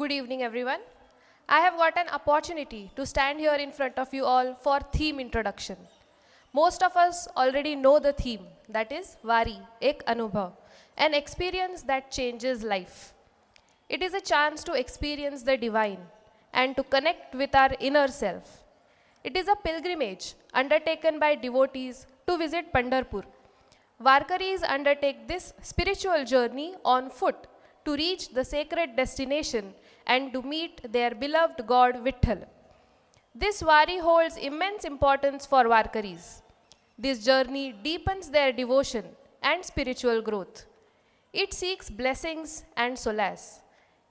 Good evening, everyone. I have got an opportunity to stand here in front of you all for theme introduction. Most of us already know the theme, that is Vari, Ek Anubhav, an experience that changes life. It is a chance to experience the divine and to connect with our inner self. It is a pilgrimage undertaken by devotees to visit Pandharpur. Varkaris undertake this spiritual journey on foot to reach the sacred destination and to meet their beloved God Vitthal. This Vari holds immense importance for Varkaris. This journey deepens their devotion and spiritual growth. It seeks blessings and solace.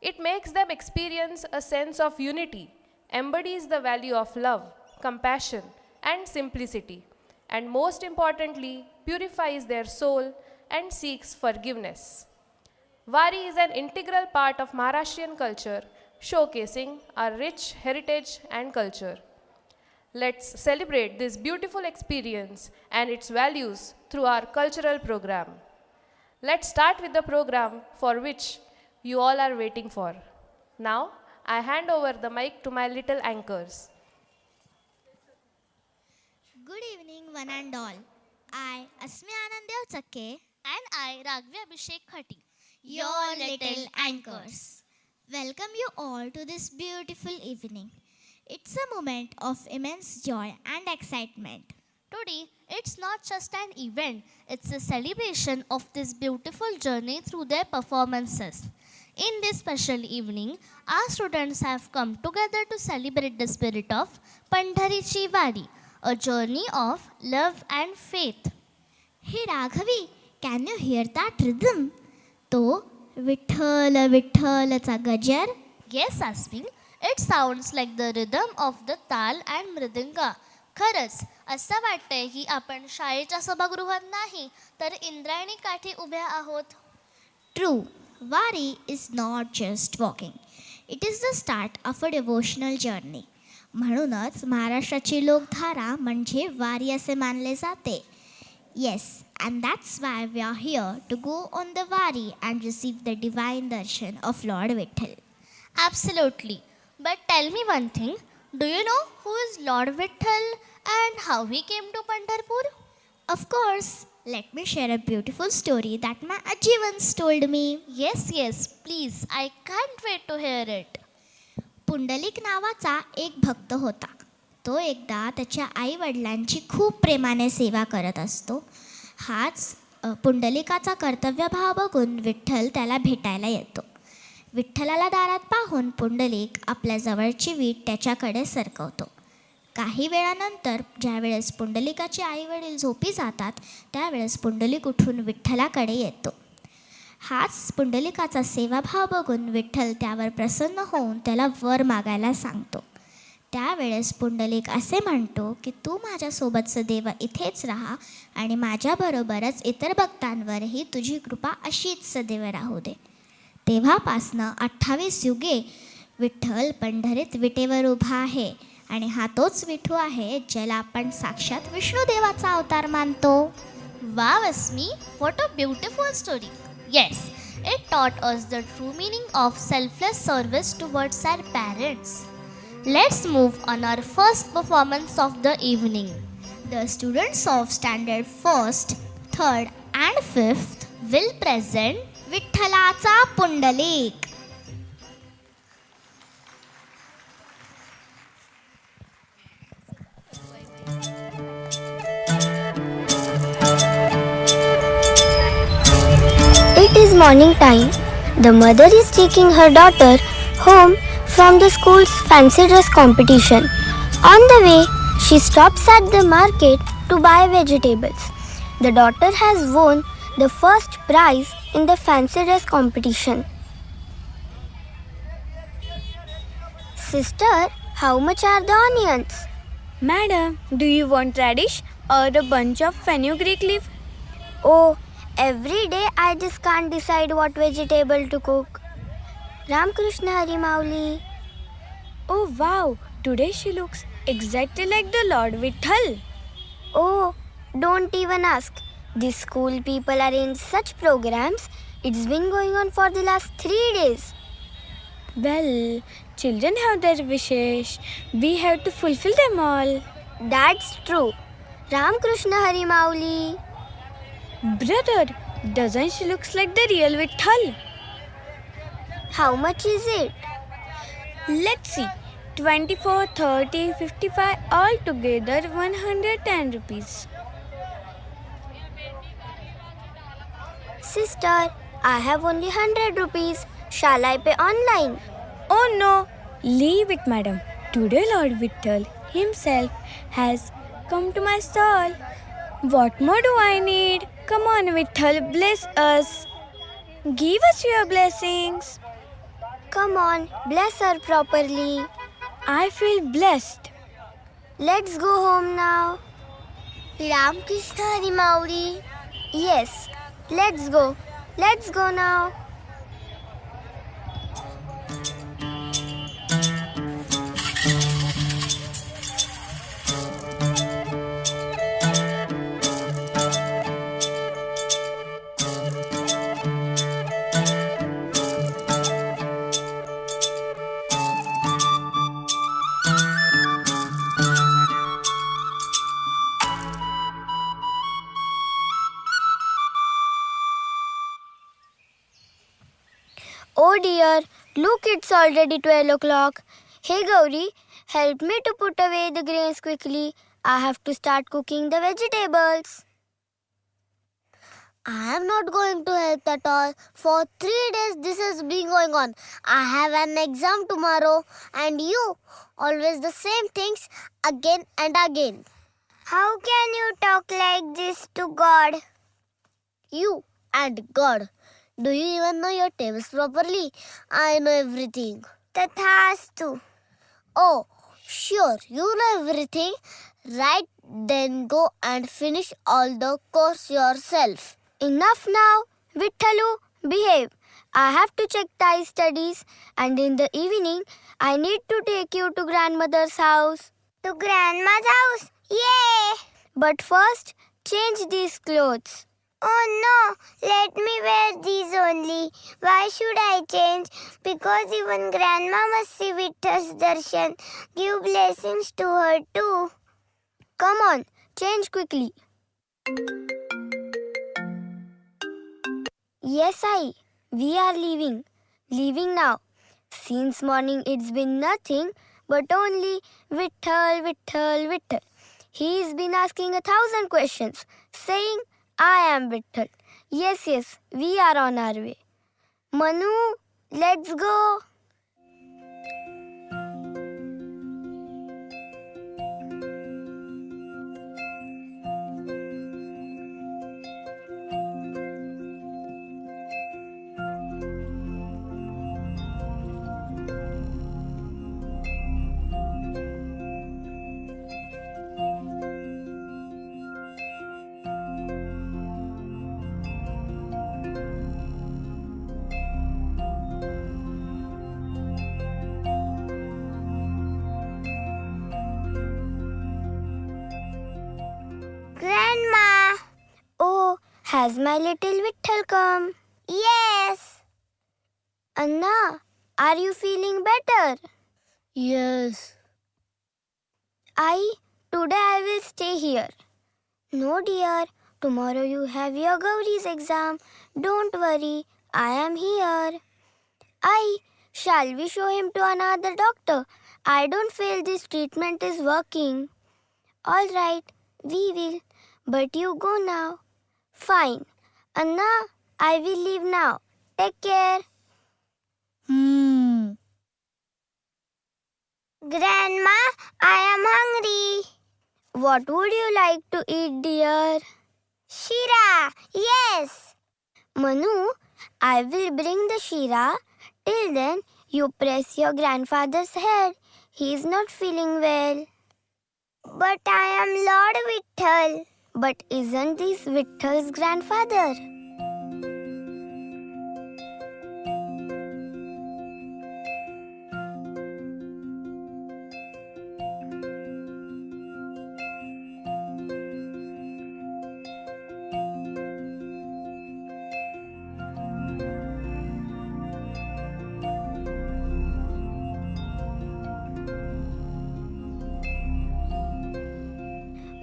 It makes them experience a sense of unity, embodies the value of love, compassion, and simplicity, and most importantly, purifies their soul and seeks forgiveness. Vari is an integral part of Maharashtrian culture, showcasing our rich heritage and culture. Let's celebrate this beautiful experience and its values through our cultural program. Let's start with the program for which you all are waiting for. Now, I hand over the mic to my little anchors. Good evening, one and all. I, Asmi Ananddev Chakke, And I, Ragvi Abhishek Khati. your little anchors, welcome you all to this beautiful evening. It's a moment of immense joy and excitement. Today, it's not just an event, it's a celebration of this beautiful journey through their performances. In this special evening, our students have come together to celebrate the spirit of Pandharichi Vari, a journey of love and faith. Hey Raghavi, can you hear that rhythm? तो विठ्ठल विठ्ठलचा गजर. Yes, Asmin, it sounds like the rhythm of the tal and mridanga. खरंच असं वाटतंय की आपण शाळेच्या सभागृहात नाही तर इंद्रायणी काठी उभ्या आहोत. True, Vari is not just walking. It is the start of a devotional journey. म्हणूनच महाराष्ट्राची लोकधारा म्हणजे वारी असे मानले जाते. Yes, and that's why we are here to go on the Vari and receive the divine darshan of Lord Vitthal. Absolutely. But tell me one thing. Do you know who is Lord Vitthal and how he came to Pandharpur? Of course, let me share a beautiful story that my Ajji once told me. Yes, please. I can't wait to hear it. Pundalik नावाचा एक भक्त होता. तो एकदा त्याच्या आईवडिलांची खूप प्रेमाने सेवा करत असतो. हाच पुंडलिकाचा कर्तव्यभाव बघून विठ्ठल त्याला भेटायला येतो. विठ्ठलाला दारात पाहून पुंडलिक आपल्या जवळची वीट त्याच्याकडे सरकवतो. काही वेळानंतर ज्यावेळेस पुंडलिकाचे आईवडील झोपी जातात त्यावेळेस पुंडलिक उठून विठ्ठलाकडे येतो. हाच पुंडलिकाचा सेवाभाव बघून विठ्ठल त्यावर प्रसन्न होऊन त्याला वर मागायला सांगतो. त्यावेळेस पुंडलिक असे म्हणतो की तू माझ्यासोबतचं देव इथेच राहा आणि माझ्याबरोबरच इतर भक्तांवरही तुझी कृपा अशीच सदैव राहू दे. तेव्हापासनं 28 युगे विठ्ठल पंढरीत विटेवर उभा आहे आणि हा तोच विठू आहे ज्याला आपण साक्षात विष्णुदेवाचा अवतार मानतो. Wow, Asmi, what a beautiful story. Yes, it taught us the true meaning of selfless service towards our parents. Let's move on our first performance of the evening. The students of standard 1st, 3rd and 5th Will present विठ्ठलाचा Pundalik. It is morning time. The mother is taking her daughter home from the school's fancy dress competition. On the way, she stops at the market to buy vegetables. The daughter has won the first prize in the fancy dress competition. Sister, how much are the onions? Madam, do you want radish or a bunch of fenugreek leaf? Oh, every day I just can't decide what vegetable to cook. Ram Krishna Hari Mauli. Oh wow, today she looks exactly like the Lord Vitthal. Oh, don't even ask. These school people arrange such programs. It's been going on for the last 3 days. Well, children have their wishes. We have to fulfill them all. That's true. Ram Krishna Hari Mauli. Brother, doesn't she looks like the real Vitthal? How much is it? Let's see. 24, 30, 55, all together 110 rupees. Sister, I have only 100 rupees. Shall I pay online? Oh no, leave it, madam. Today Lord Vitthal himself has come to my stall. What more do I need? Come on, Vitthal, bless us. Give us your blessings. Come on, bless her properly. I feel blessed. Let's go home now. Ram Krishna Hari Mauli. Yes, let's go. Let's go now. Oh dear, look, it's already 12 o'clock. Hey Gauri, help me to put away the grains quickly. I have to start cooking the vegetables. I am not going to help at all. For 3 days this has been going on. I have an exam tomorrow and you always the same things again and again. How can you talk like this to God? You and God. Do you even know your tables properly? I know everything. Tathastu. Oh, sure, you know everything. Right, then go and finish all the course yourself. Enough now. Vithalu, behave. I have to check Thai studies and in the evening I need to take you to grandmother's house. To grandma's house? Yay! But first, change these clothes. Oh no, let me wear these only. Why should I change? Because even grandma must see Vithal's darshan. Give blessings to her too. Come on, change quickly. Yes, we are leaving. Leaving now. Since morning it's been nothing but only Vitthal, Vitthal, Vitthal. He's been asking 1,000 questions, saying, I am Vitthal. Yes, we are on our way. Manu, let's go. Grandma! Oh, has my little Vitthal come? Yes! Anna, are you feeling better? Yes. Today I will stay here. No dear, tomorrow you have your Gauri's exam. Don't worry, I am here. Shall we show him to another doctor? I don't feel this treatment is working. All right, we will. But you go now. Fine. Anna, I will leave now. Take care. Grandma, I am hungry. What would you like to eat, dear? Shira, yes. Manu, I will bring the Shira. Till then, you press your grandfather's head. He is not feeling well. But I am Lord Vitthal. But isn't this Vithal's grandfather?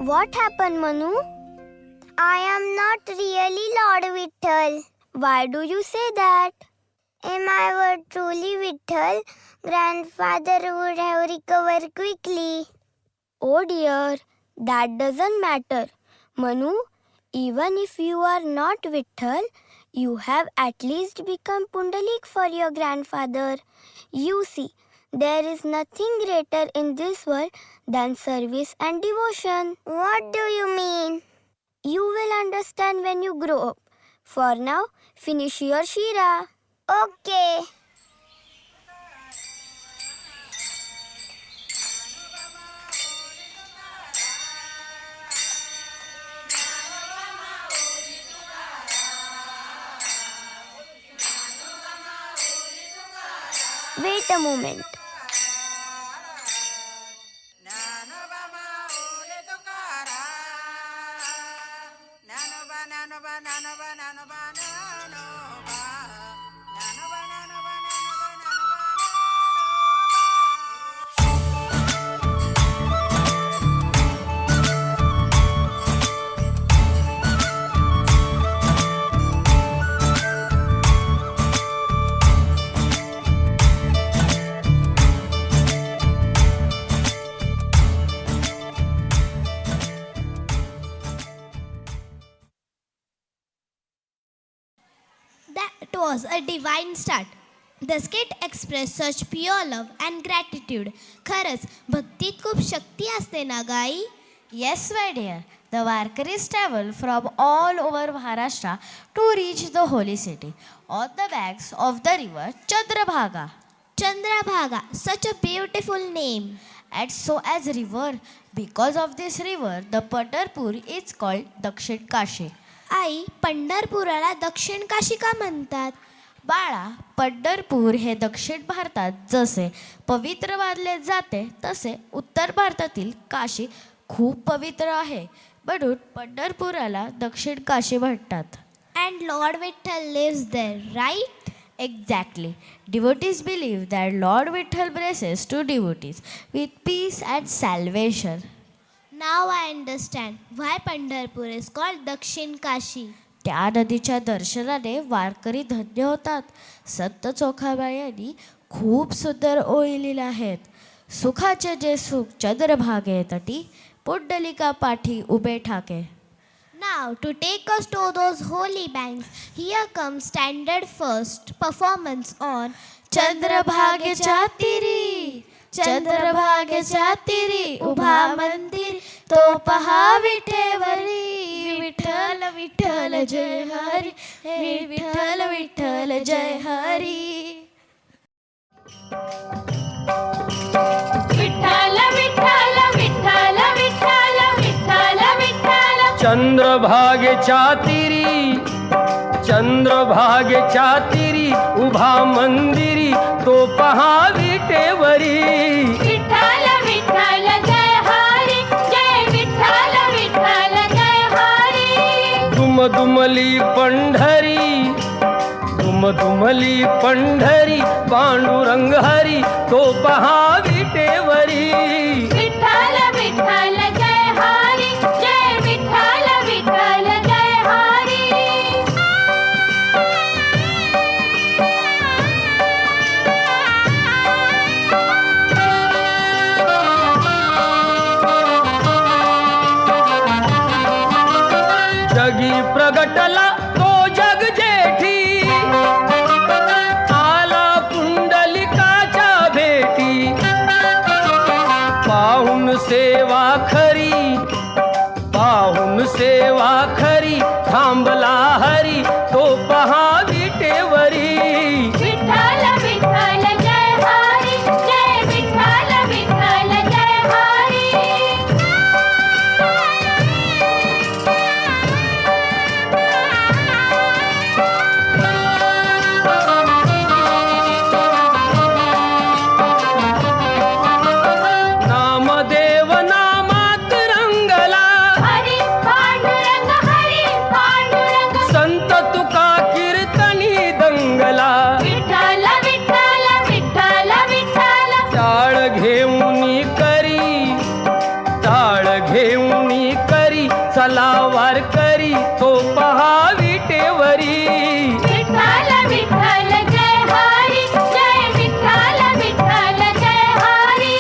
What happened, Manu? I am not really Lord Vitthal. Why do you say that? If I were truly Vitthal, grandfather would have recovered quickly. Oh dear, that doesn't matter. Manu, even if you are not Vitthal, you have at least become Pundalik for your grandfather. You see, there is nothing greater in this world than service and devotion. What do you mean? You will understand when you grow up. For now, finish your shira. Okay. Wait a moment. That was a divine start. The skit expressed such pure love and gratitude. खरंच भक्तीत खूप शक्ती असते ना गाई. Yes, my dear. The Varkaris travel from all over Maharashtra to reach the holy city on the banks of the river Chandrabhaga. Chandrabhaga, such a beautiful name. And so as river, because of this river, the Pandharpur is called Dakshin Kashi. आई, पंढरपुराला दक्षिण काशी का म्हणतात? बाळा, पंढरपूर हे दक्षिण भारतात जसे पवित्र मानले जाते तसे उत्तर भारतातील काशी खूप पवित्र आहे, म्हणून पंढरपुराला दक्षिण काशी म्हणतात. And Lord Vitthal lives there, right? Exactly. Devotees believe that Lord Vitthal blesses to devotees with peace and salvation. Now I understand why Pandharpur is called Dakshin Kashi. त्या नदीच्या दर्शनाने वारकरी धन्य होतात. संत चोखाबा यांनी खूप सुंदर ओळी लिहिल्या आहेत. सुखाचे जे सुख चंद्रभागे तटी, पुंडलिका पाठी उभे ठाके. Now to take us to those holy banks, here comes standard first performance on चंद्रभागेच्या तिरी, चंद्रभागेच्या तिरी उभा मंदिर, तो पहा विठेवरी. विठ्ठल विठ्ठल जय हरी, हे विठ्ठल विठ्ठल जय हरी. विठ्ठल विठ्ठल विठ्ठल विठ्ठल विठ्ठल विठ्ठल. चंद्रभागेच्या तिरी, चंद्रभागेच्या तिरी उभा मंदिरी, तो पहा विटेवरी. विठ्ठल विठ्ठल जय हरी, जय विठ्ठल विठ्ठल जय हरी. दुमदुमली पंढरी, दुमदुमली पंढरी, पांडुरंग हरी, तो पहा विटेवरी. विठ्ठल विठ्ठल जय हरी, जय विठ्ठल विठ्ठल जय हरी. जगी प्रगटला तो जग जेठी, आला पुंडलिकाच्या भेटी. पाहून सेवा खरी, पाहून सेवा खरी, थांबला हरी, तो पहा विटेवरी. विठ्ठल विठ्ठल जय हरी, जय विठ्ठल विठ्ठल जय हरी. नामदेव नामात रंगला, हरी पांडुरंग, हरी पांडुरंग. कोणी करी चला वारकरी तो पहा विटेवरी. विठ्ठल विठ्ठल जय हरी जय विठ्ठल विठ्ठल जय हरी.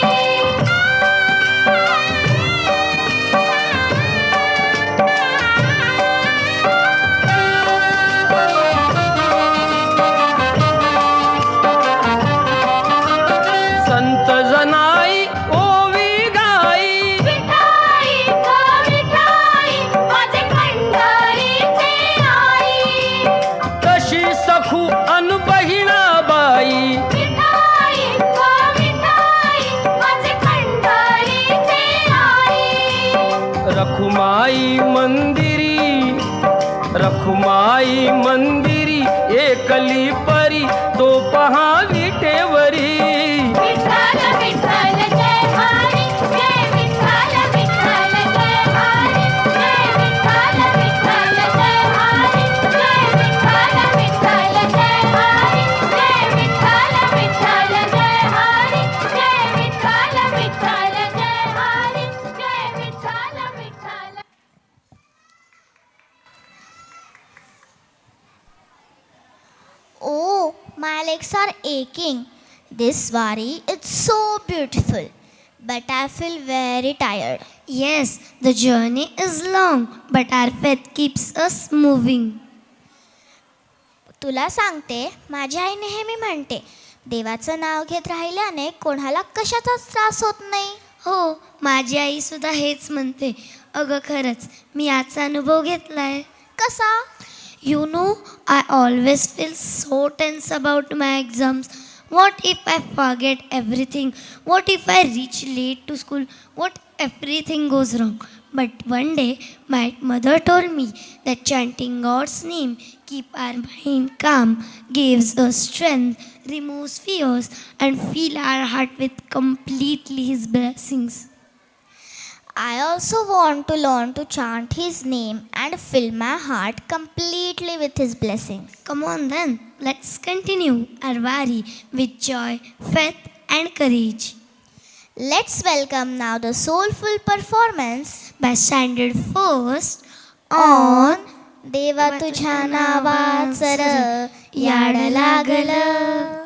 संत जनाई ओवी गाई विठाई गो विठाई माझे पंढरीचे आई. तशी सखू अन बहिणाबाई. विठाई गो विठाई माझे पंढरीचे आई. रखुमाई मंदिरी एकली परी तो पहा विटेवरी. विठ्ठल विठ्ठल जय हरी जय विठ्ठल विठ्ठल जय हरी जय विठ्ठल विठ्ठल जय हरी जय विठ्ठल विठ्ठल जय हरी जय विठ्ठल विठ्ठल जय हरी जय विठ्ठल विठ्ठल जय हरी जय Vitthal Vitthal. Oh, my legs are aching. This wari is so beautiful, but I feel very tired. Yes, the journey is long, but our faith keeps us moving. तुला सांगते, माझी आई नेहमी म्हणते, देवाचं नाव घेत राहिल्याने कोणाला कशाचाच त्रास होत नाही. हो, माझी आई सुद्धा हेच म्हणते. अगं खरंच मी याचा अनुभव घेतलाय. कसा? You know, I always feel so tense about my exams. What if I forget everything? What if I reach late to school? What if everything goes wrong? But one day, my mother told me that chanting God's name keep our mind calm, gives us strength, removes fears, and fill our heart with completely His blessings. I also want to learn to chant His name and fill my heart completely with His blessings. Come on then, let's continue our wari with joy, faith, and courage. Let's welcome now the soulful performance By Standard First on देवा तुझ्या नावाचर याड लागलं.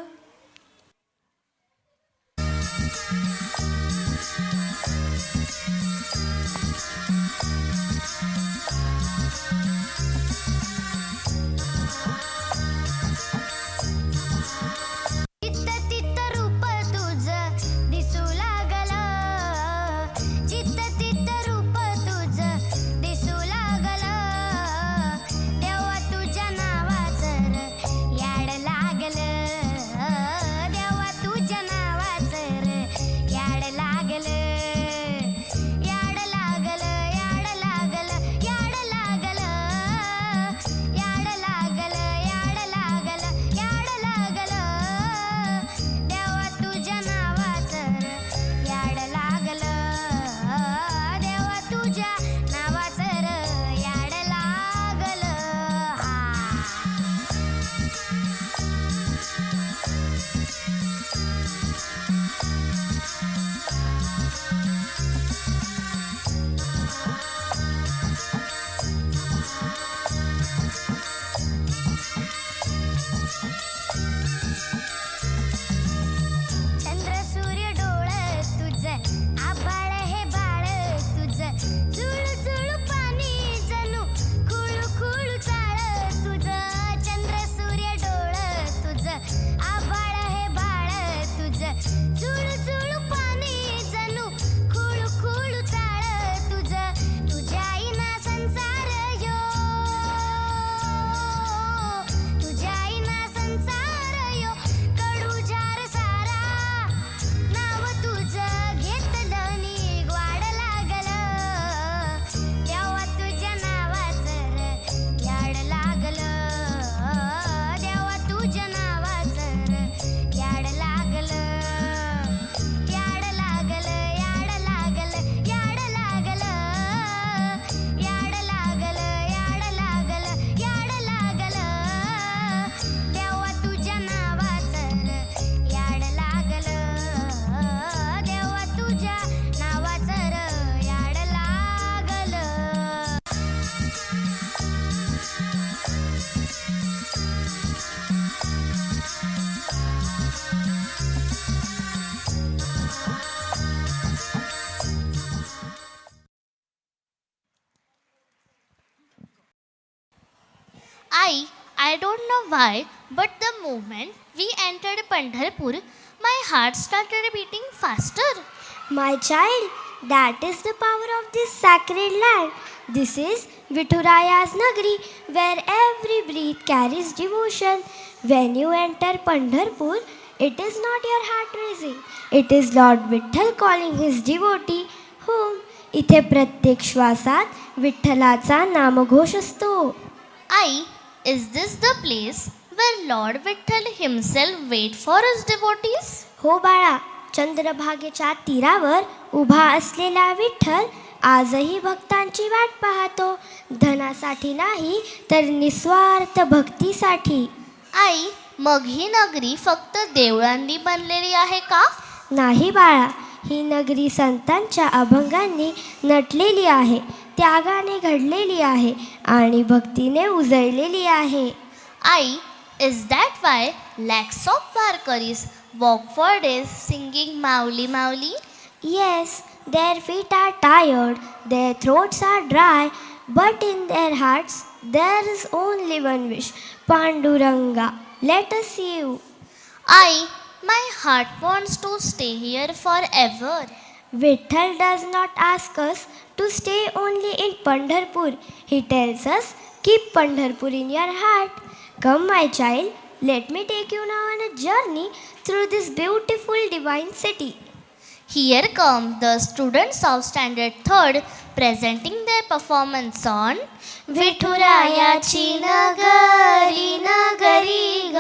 I don't know why, but the moment we entered Pandharpur, my heart started beating faster. My child, that is the power of this sacred land. This is Vithuraya's Nagari, where every breath carries devotion. When you enter Pandharpur, it is not your heart racing. It is Lord Vitthal calling his devotee home. इथे प्रत्येक श्वासात विठ्ठलाचा नामघोष असतो. Is this the place where Lord Vitthal himself wait for his devotees? हो बाळा, चंद्रभागेच्या तीरावर उभा असलेला विठ्ठल आजही भक्तांची वाट पाहतो. धनासाठी नाही तर निस्वार्थ भक्तीसाठी. मग ही नगरी फक्त देवळांनी बनलेली आहे का? नाही बाळा, ही नगरी संतांच्या अभंगांनी नटलेली आहे, त्यागाने घडलेली आहे आणि भक्तीने उजळलेली आहे. Is that why lakhs of Varkaris walk for days singing Mauli Mauli? Yes, their feet are tired, their throats are dry, but in their hearts there is only one wish. Panduranga, let us see you. My heart wants to stay here forever. Vitthal does not ask us to stay only in Pandharpur. He tells us, keep Pandharpur in your heart. Come, my child, let me take you now on a journey through this beautiful divine city. Here come the students of Standard 3rd presenting their performance on विठुरायाची नगरी नगरी ग.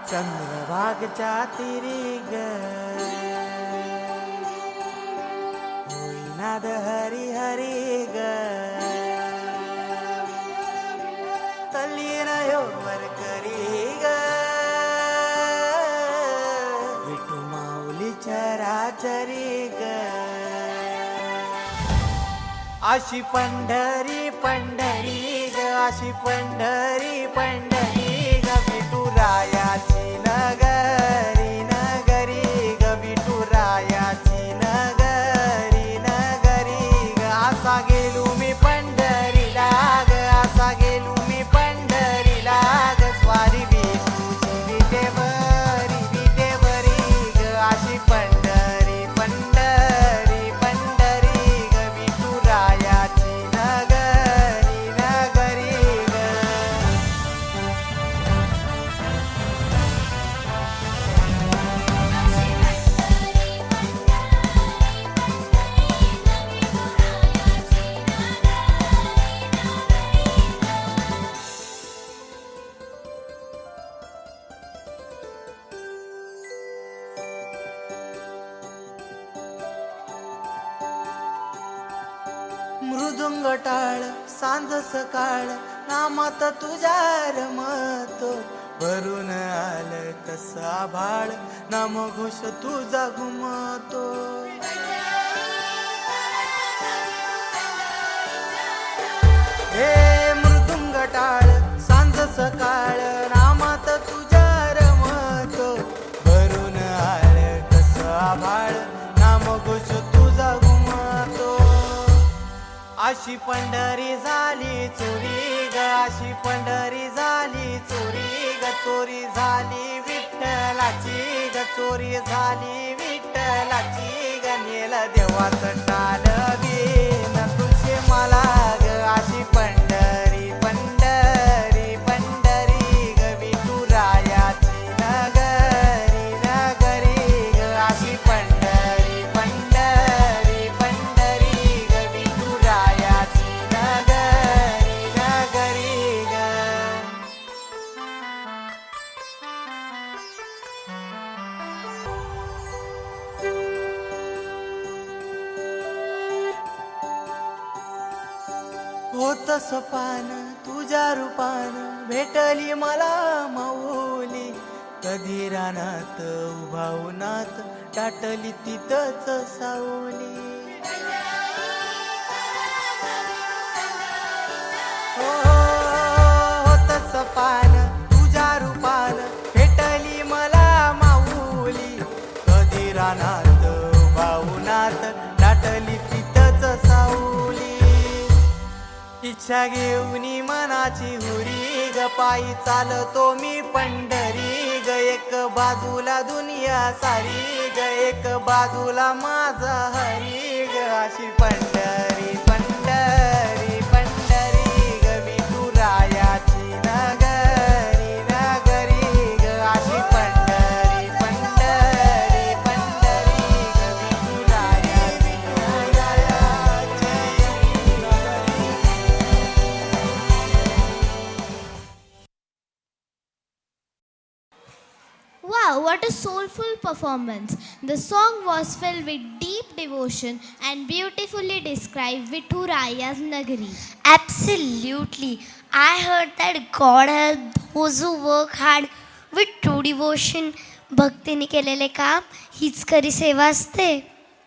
चंद्रभागच्या तिरी ग होईनाद हरी हरी ग तल्लीन वर करी ग विठू माऊली चराचरी ग. अशी पंढरी पंढरी ग अशी पंढरी पंढरी ग विठुरायाची नगरी नगरी ग विठुरायाची नगरी नगरी ग. असा गेलो मी पंढरीला ग असा गेलो मी पंढरीला ग स्वारी विठूची विटेवरी ग अशी पंढरी पंढरी पंढरी ग विठुरायाची नगरी नगरी ग. मृदुंग टाळ सांज सकाळ नामात तुझ्या रमतो भरून आलं कसा भाळ नाम घोष तुझा घुमतो. हे मृदुंग टाळ सांज सकाळ नामात तुझ्या रमतो भरून आलं कसा भाळ नाम घोष तुझा घुमतो. अशी पंढरी झाली चोरी ग अशी पंढरी झाली चोरी ग चोरी झाली विठ्ठलाची ग चोरी झाली विठ्ठलाची ग नेल देवाचं टाल बिन तुझे मला ग अशी पंढरी पंढरी पंढरी ग विठुरायाची नगरी नगरी ग अशी पंढरी पंढरी पंढरी ग विठुरायाची नगरी नगरी ग. होत सपान तुझ्या रूपान भेटली मला माऊली कधी रानात उभा उन्हात टाटली तिथंच सावली. होत सपान तुझ्या रूपान इच्छा घेऊनी मनाची हुरी ग पायी चालतो मी पंढरी ग एक बाजूला दुनिया सारी ग एक बाजूला माझा हरी ग अशी पंढरी पंढरी पंढरी ग विठुरायाची नगरी नगरी ग अशी पंढरी पंढरी पंढरी ग विठुरायाची नगरी. Wow, what a soulful performance. The song was filled with deep devotion and beautifully described Vitthuraya's Nagari. Absolutely. I heard that God help those who work hard with true devotion. भक्तीने केलेले काम हीच खरी सेवा असते.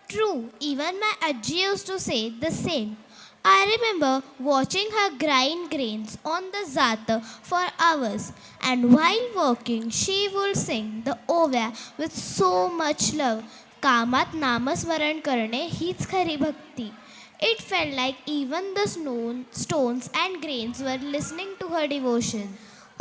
True, even my Ajji used to say the same. I remember watching her grind grains on the zata for hours, and while working, she would sing the Ovya with so much love. कामात नामस्मरण करणे हीच खरी भक्ती. It felt like even the stones and grains were listening to her devotion.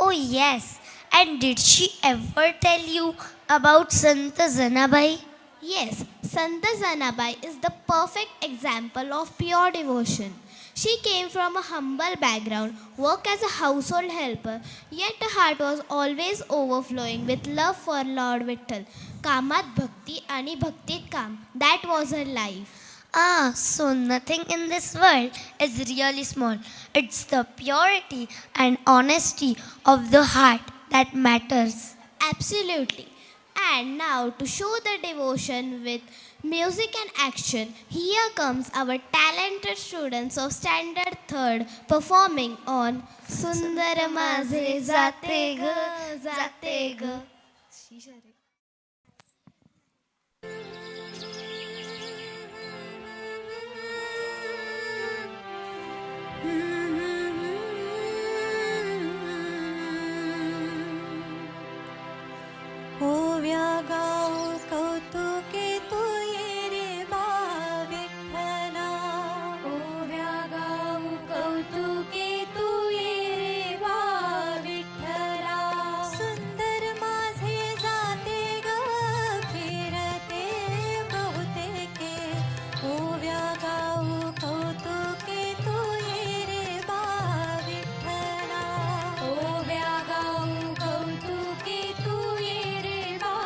Oh yes. And did she ever tell you about Sant Janabai? Yes, Santa Janabai is the perfect example of pure devotion. She came from a humble background, worked as a household helper, yet her heart was always overflowing with love for Lord Vittal. Kamat bhakti ani bhaktit kam. That was her life. Ah, so nothing in this world is really small. It's the purity and honesty of the heart that matters. Absolutely. And now to show the devotion with music and action, here comes our talented students of Standard 3rd performing on Sundar Maze Jate Ga Jate Ga. ओव्या गाऊ कौतुके तू ये रे बा विठ्ठला. ओव्या गाऊ कौतुके तू ये रे बा विठ्ठला. सुंदर माझे जाते ग फिरते बहुतेके. ओव्या गाऊ कौतुके तू ये रे बा विठ्ठला. ओव्या गाऊ कौतुके तू ये रे बा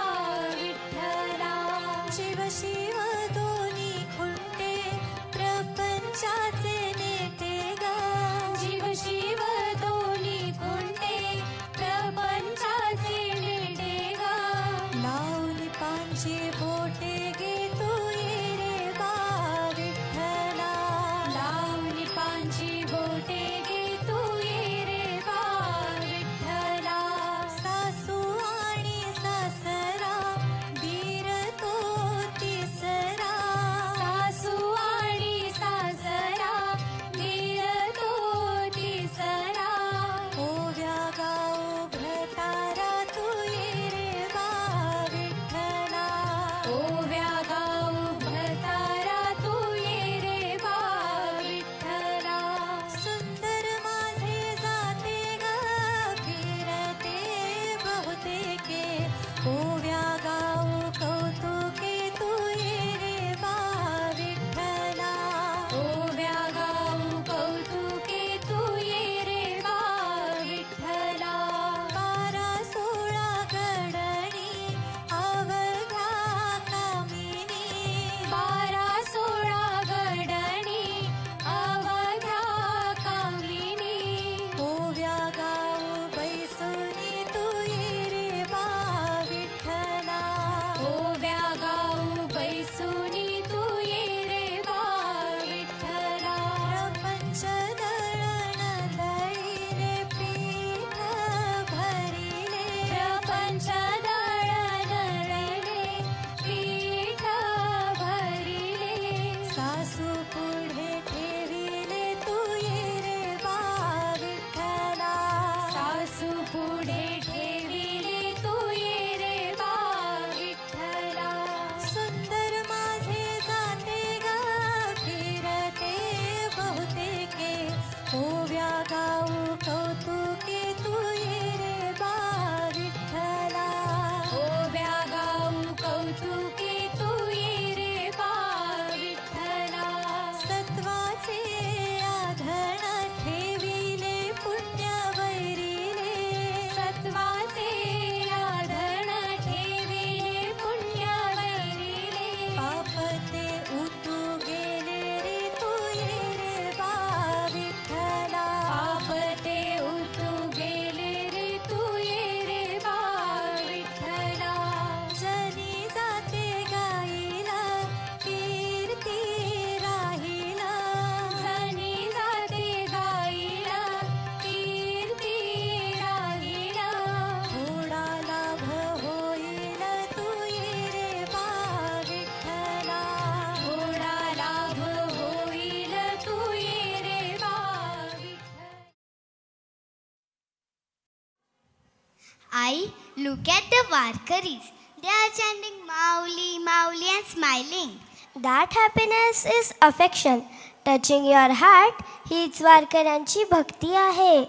I look at the Varkaris. They are chanting Mauli, Mauli and smiling. That happiness is affection. Touching your heart हीच वारकऱ्यांची भक्ती आहे.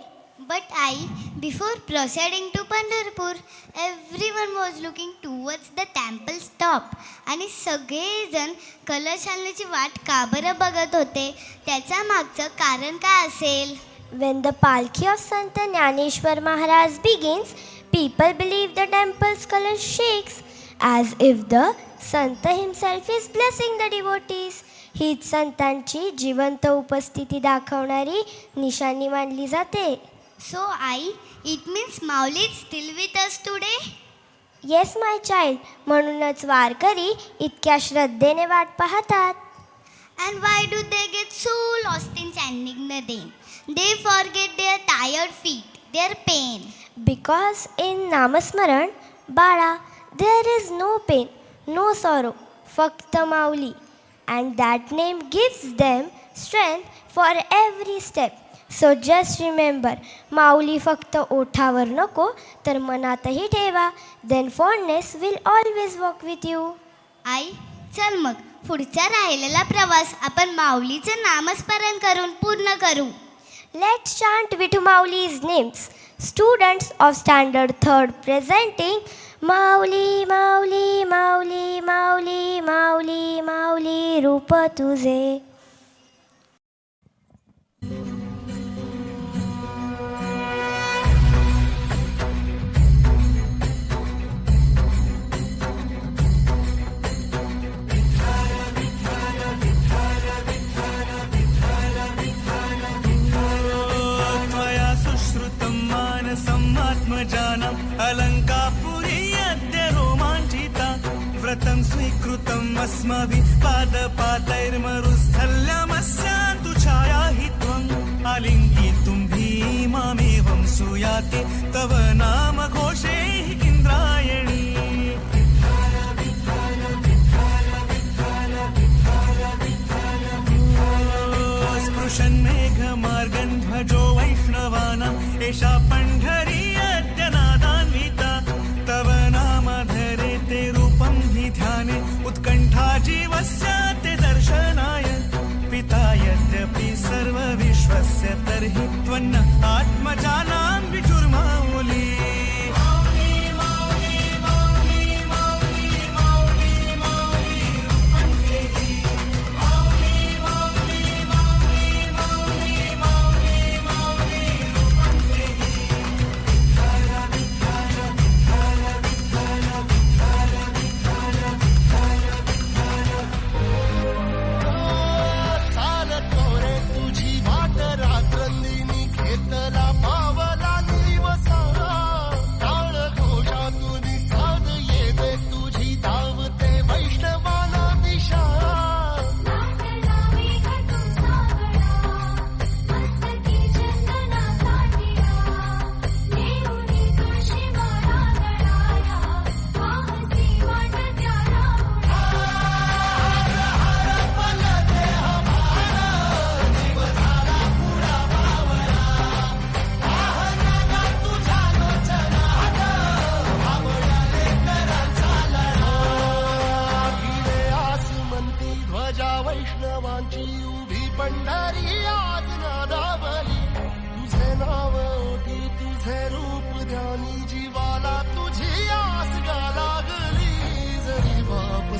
But before proceeding to Pandharpur, everyone was looking towards the temple's top. आणि सगळेजण कलश आणण्याची वाट का बरं बघत होते? त्याच्या मागचं कारण काय असेल? When the palki of Sant Jnaneshwar Maharaj begins, people believe the temple's color shakes as if the Sant himself is blessing the devotees. हीच संतांची जिवंत उपस्थिती दाखवणारी निशाणी मानली जाते. So it means Mauli is still with us today? Yes my child. म्हणूनच वारकरी इतक्या श्रद्धेने वाट पाहतात. And why do they get so lost in chanting the name? They forget their tired feet, their pain. Because in नामस्मरण बाळा there is no pain, no sorrow, फक्त माऊली. And that name gives them strength for every step. So just remember, माऊली फक्त ओठावर नको तर मनातही ठेवा. Then fondness will always walk with you. चल मग पुढचा राहिलेला प्रवास आपण माऊलीचं नामस्मरण करून पूर्ण करू. Let's chant with Mauli's names. Students of Standard 3rd presenting माऊली माऊली माऊली माऊली माऊली माऊली रूप तुझे. सम्मात्मजानम् अलङ्कापुरी अद्य रोमाञ्चिता व्रतं स्वीकृतम् अस्माभिः पादपातैर्मरुस्थल्यमस्यान्तु छायाहि त्वम् आलिङ्गितुं भीमामेवं सूयाते तव नाम घोषैः इन्द्रायणी. स्पृशन्मेघमार्गन् ध्वजो वैष्णवानाम् एषा पण्ढरी अद्य नादान्विता तव नाम धरेते रूपं हि ध्याने उत्कण्ठा जीवस्याते दर्शनाय. पिता यद्यपि सर्वविश्वस्य तर्हि त्वन्न आत्मजानां विचुर्माऊली.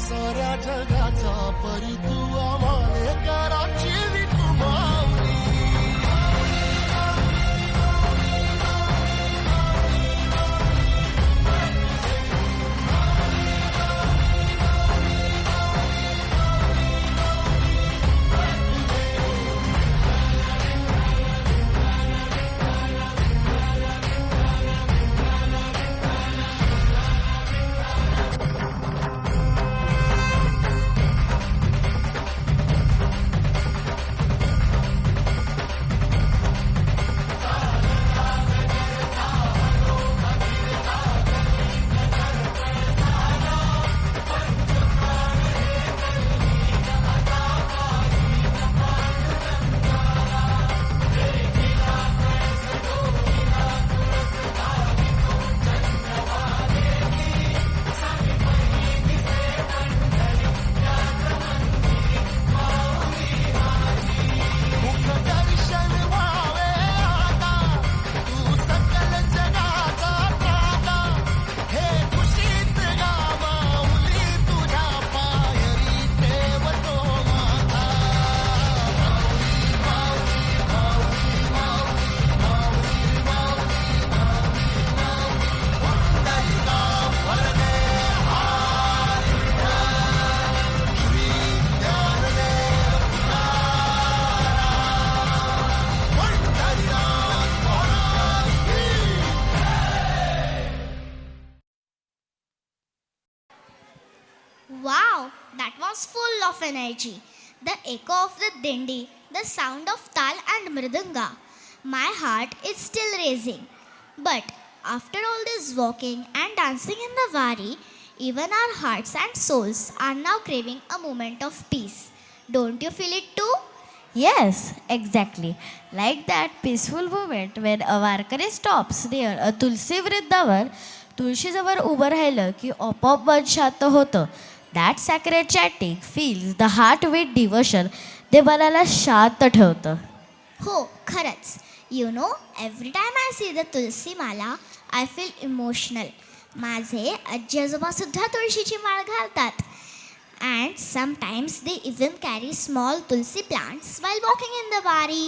साऱ्या जगाचा परी तू आम्हाले कराची विठुमाऊली. was full of energy. The echo of the dindi, the sound of tal and mridanga. My heart is still racing. But after all this walking and dancing in the Wari, even our hearts and souls are now craving a moment of peace. Don't you feel it too? Yes, exactly. Like that peaceful moment when a Warkari stops near a तुलसी वृंदावन, तुळशीजवळ उभं राहिलं की आपोआप मन शांत होतं. That sacred chanting fills the heart with devotion. ते मनाला शांत ठेवतं. हो, खरंच. You know, every time I see the tulsi mala, I feel emotional. माझे आजी आजोबा सुद्धा तुळशीची माळ घालतात. And sometimes they even carry small tulsi plants while walking in the Wari.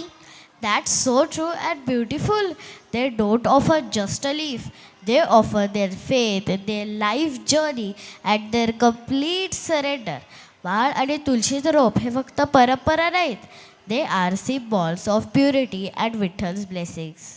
That's so true and beautiful. They don't offer just a leaf. They offer their faith, their life journey and their complete surrender. माळ आणि तुळशीचं रोप हे फक्त परंपरा नाहीत. They are symbols of purity and Vithal's blessings.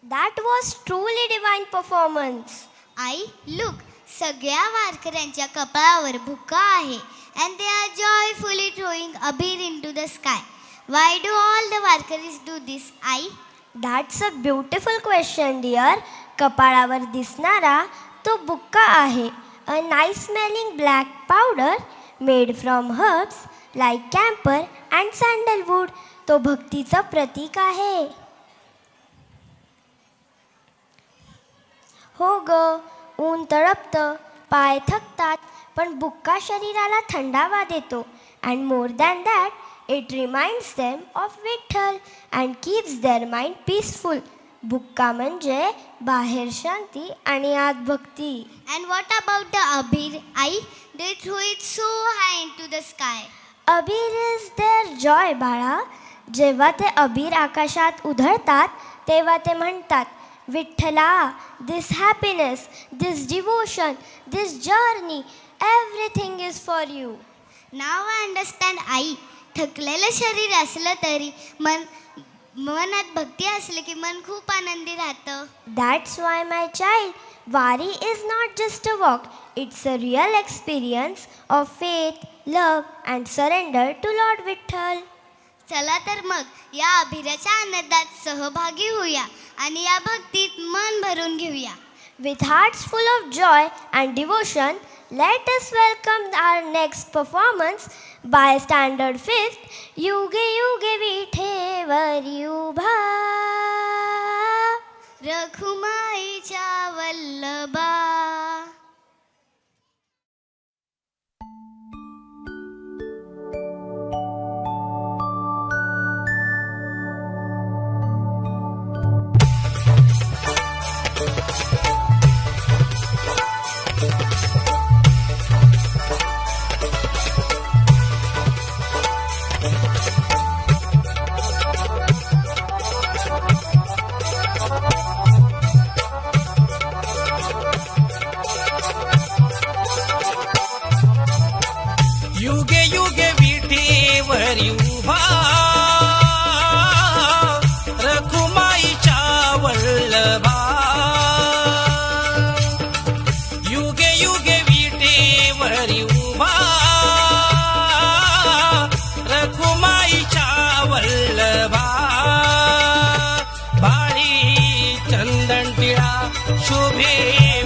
That was truly divine performance. I, look, सगळ्या वारकऱ्यांच्या कपाळावर भुका आहे. And they are joyfully throwing abir into the sky. Why do all the warkaris do this, I? That's a beautiful question, dear. कपाळावर दिसणारा तो बुक्का आहे. A nice smelling black powder made from herbs like camphor and sandalwood. तो भक्तीचं प्रतीक आहे. हो ग, ऊन तळपतं, पाय थकतात, पण बुक्का शरीराला थंडावा देतो. And more than that it reminds them of Vitthal and keeps their mind peaceful. बुक्का म्हणजे बाहेर शांती आणि आत भक्ती. And what about the Abir? They threw it so high into the sky. अबीर इज देअर जॉय बाळा. जेव्हा ते अबीर आकाशात उधळतात तेव्हा ते म्हणतात, विठ्ठला, this happiness, this devotion, this journey, everything is for you. Now I understand, आई. थकलेलं शरीर असलं तरी मनात भक्ती असली की मन खूप आनंदी राहतं. That's why, my child, Wari is not just a walk. It's a real experience of faith, love and surrender to Lord Vitthal. चला तर मग या अभिराच्या आनंदात सहभागी होऊया आणि या भक्तीत मन भरून घेऊया. With hearts full of joy and devotion, let us welcome our next performance by Standard 5th, युगे युगे विठेवरी उभा. रखुमाईच्या वल्लभा. युगे युगे विठेवरी उभा, रखुमाईच्या वल्लभा. युगे युगे विठेवरी उभा, रखुमाईच्या वल्लभा. भाळी चंदन टिळा शोभे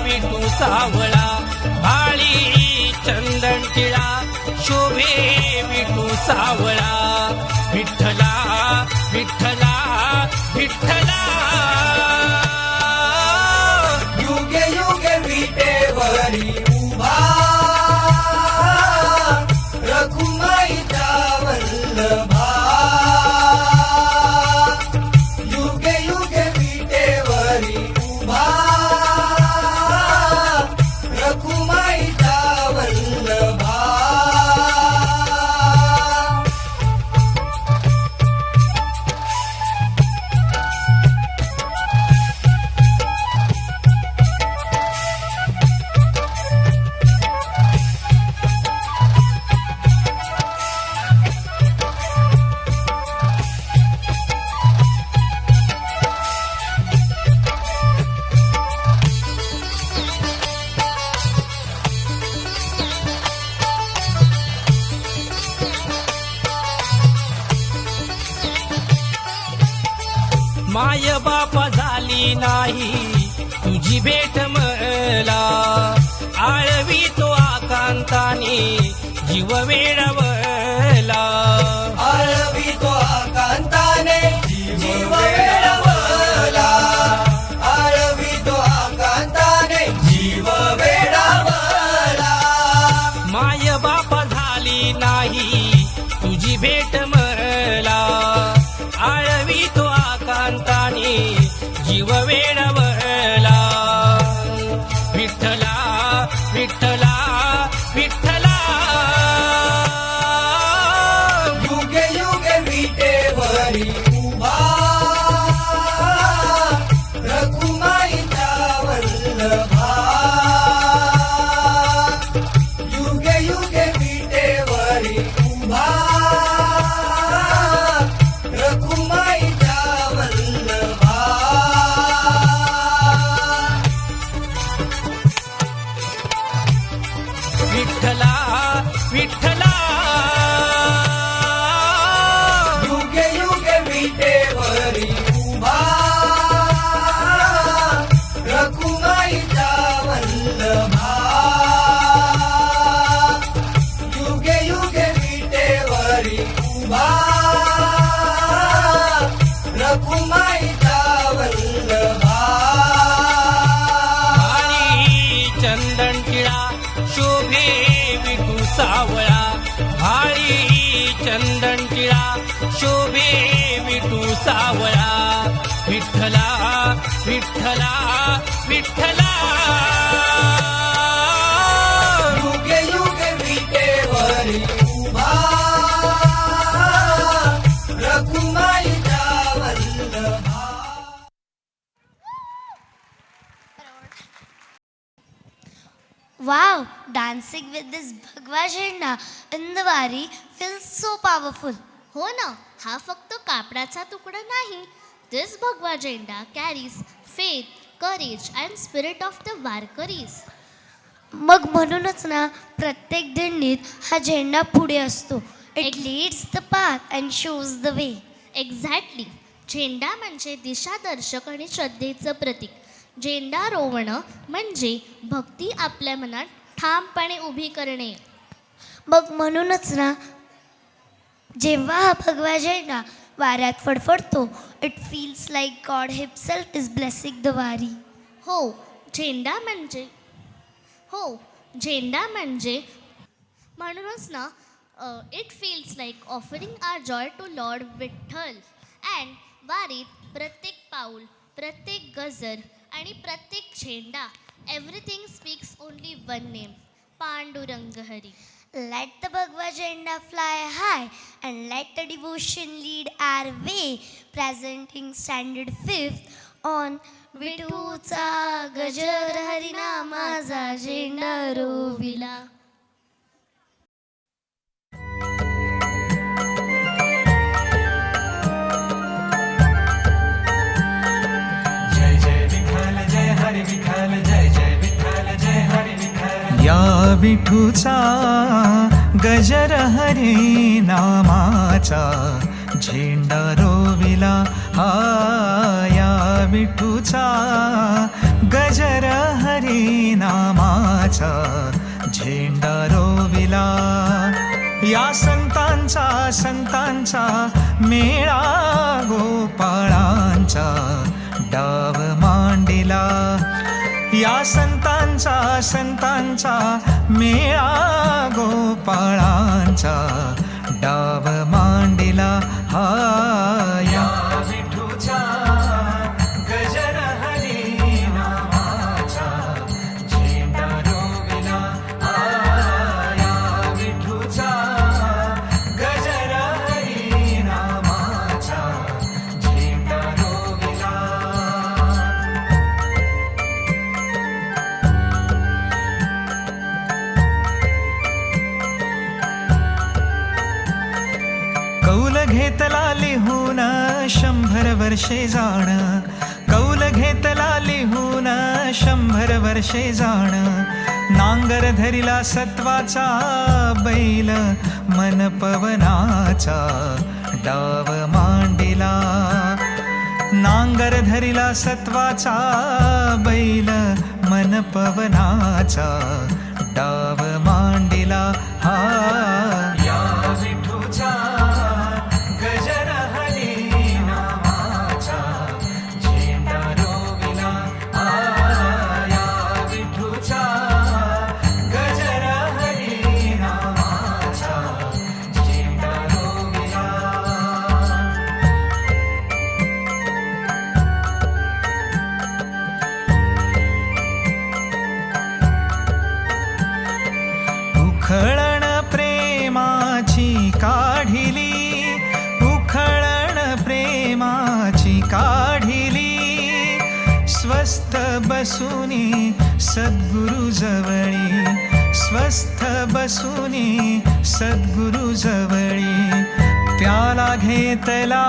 विठू सावळा. भाळी चंदन टिळा शोभे विठू सावळा. विठ्ठला विठ्ठला विठ्ठला. युगे युगे विठेवरी उभा, रखुमाईच्या वल्लभा. युगे युगे विठेवरी उभा, रखुमाईच्या वल्लभा. माय बाप झाली नाही तुझी भेट मला. आळवी तो आकांताने जीव वेडवला. आळवी तो आकांताने जीव वेडवला. आळवी तो आकांताने जीव वेडवला. माय बाप झाली नाही तुझी भेट मला. आळवी तो आकांताने जीव वेडवला. विठ्ठला विठ्ठला विठ्ठला. युगे युगे विठेवरी उभा, रखुमाईच्या वल्लभा. युगे युगे विठेवरी उभा, रखुमाईच्या वल्लभा. काळा शोभे विठू सावळा विठ्ठला विठ्ठला विठ्ठला युगे युगे विटेवरी उभा रखुमाईचा वल्लभा. Wow, dancing with this Bhagwa Jhenda in the Wari feels so powerful. हो ना, हा फक्त कापडाचा तुकडा नाही. This Bhagwa Jhenda carries faith, courage and spirit of the Warkaris. मग म्हणूनच ना प्रत्येक दिंडीत हा झेंडा पुढे असतो. It leads the path and shows the way. Exactly. झेंडा म्हणजे दिशादर्शक आणि श्रद्धेचं प्रतीक. झेंडा रोवणं म्हणजे भक्ती आपल्या मनात ठामपणे उभी करणे. मग म्हणूनच ना जेव्हा हा भगवा झेंडा वाऱ्यात फडफडतो it feels like God himself is blessing the Wari. हो, झेंडा म्हणजे म्हणूनच ना it feels like offering our joy to Lord Vitthal. And वारीत प्रत्येक पाऊल, प्रत्येक गजर आणि प्रत्येक झेंडा everything speaks only one name, Pandurang Hari. Let the Bhagwa Jhenda fly high and let the devotion lead our way. Presenting standard 5th on विठूचा गजर हरिनामाचा झेंडा रोविला. जय जय विठ्ठल जय हरी विठ्ठल जय जय विठ्ठल जय हरी विठ्ठल. या विठूचा गजर हरी नामाचा झेंडा रोविला. हा या विठूचा गजर हरी नामाचा झेंडा रोविला. या संतांचा मेळा गोपाळांचा डाव मांडिला. या संतांचा मेळा गोपाळांचा डाव मांडिला. हा या विठूचा गजर हरी नामाचा झेंडा रोविला. हा या विठूचा गजर हरी नामाचा झेंडा रोविला. कौल घेतला लिहून 100 वर्षे जाण. कौल घेतला लिहून 100 वर्षे जाण. नांगर धरिला सत्वाचा बैल मन पवनाचा डाव मांडिला. नांगर धरिला सत्वाचा बैल मन पवनाचा डाव मांडिला. हा या विठूचा गजर हरी नामाचा झेंडा रोविला. हा या विठूचा गजर हरी नामाचा झेंडा रोविला. उखळण प्रेमाची काढिली. उखळण प्रेमाची काढिली. स्वस्थ बसुनी सद्गुरु जवळी. स्वस्थ बसुनी सद्गुरु जवळी. त्याला घेतला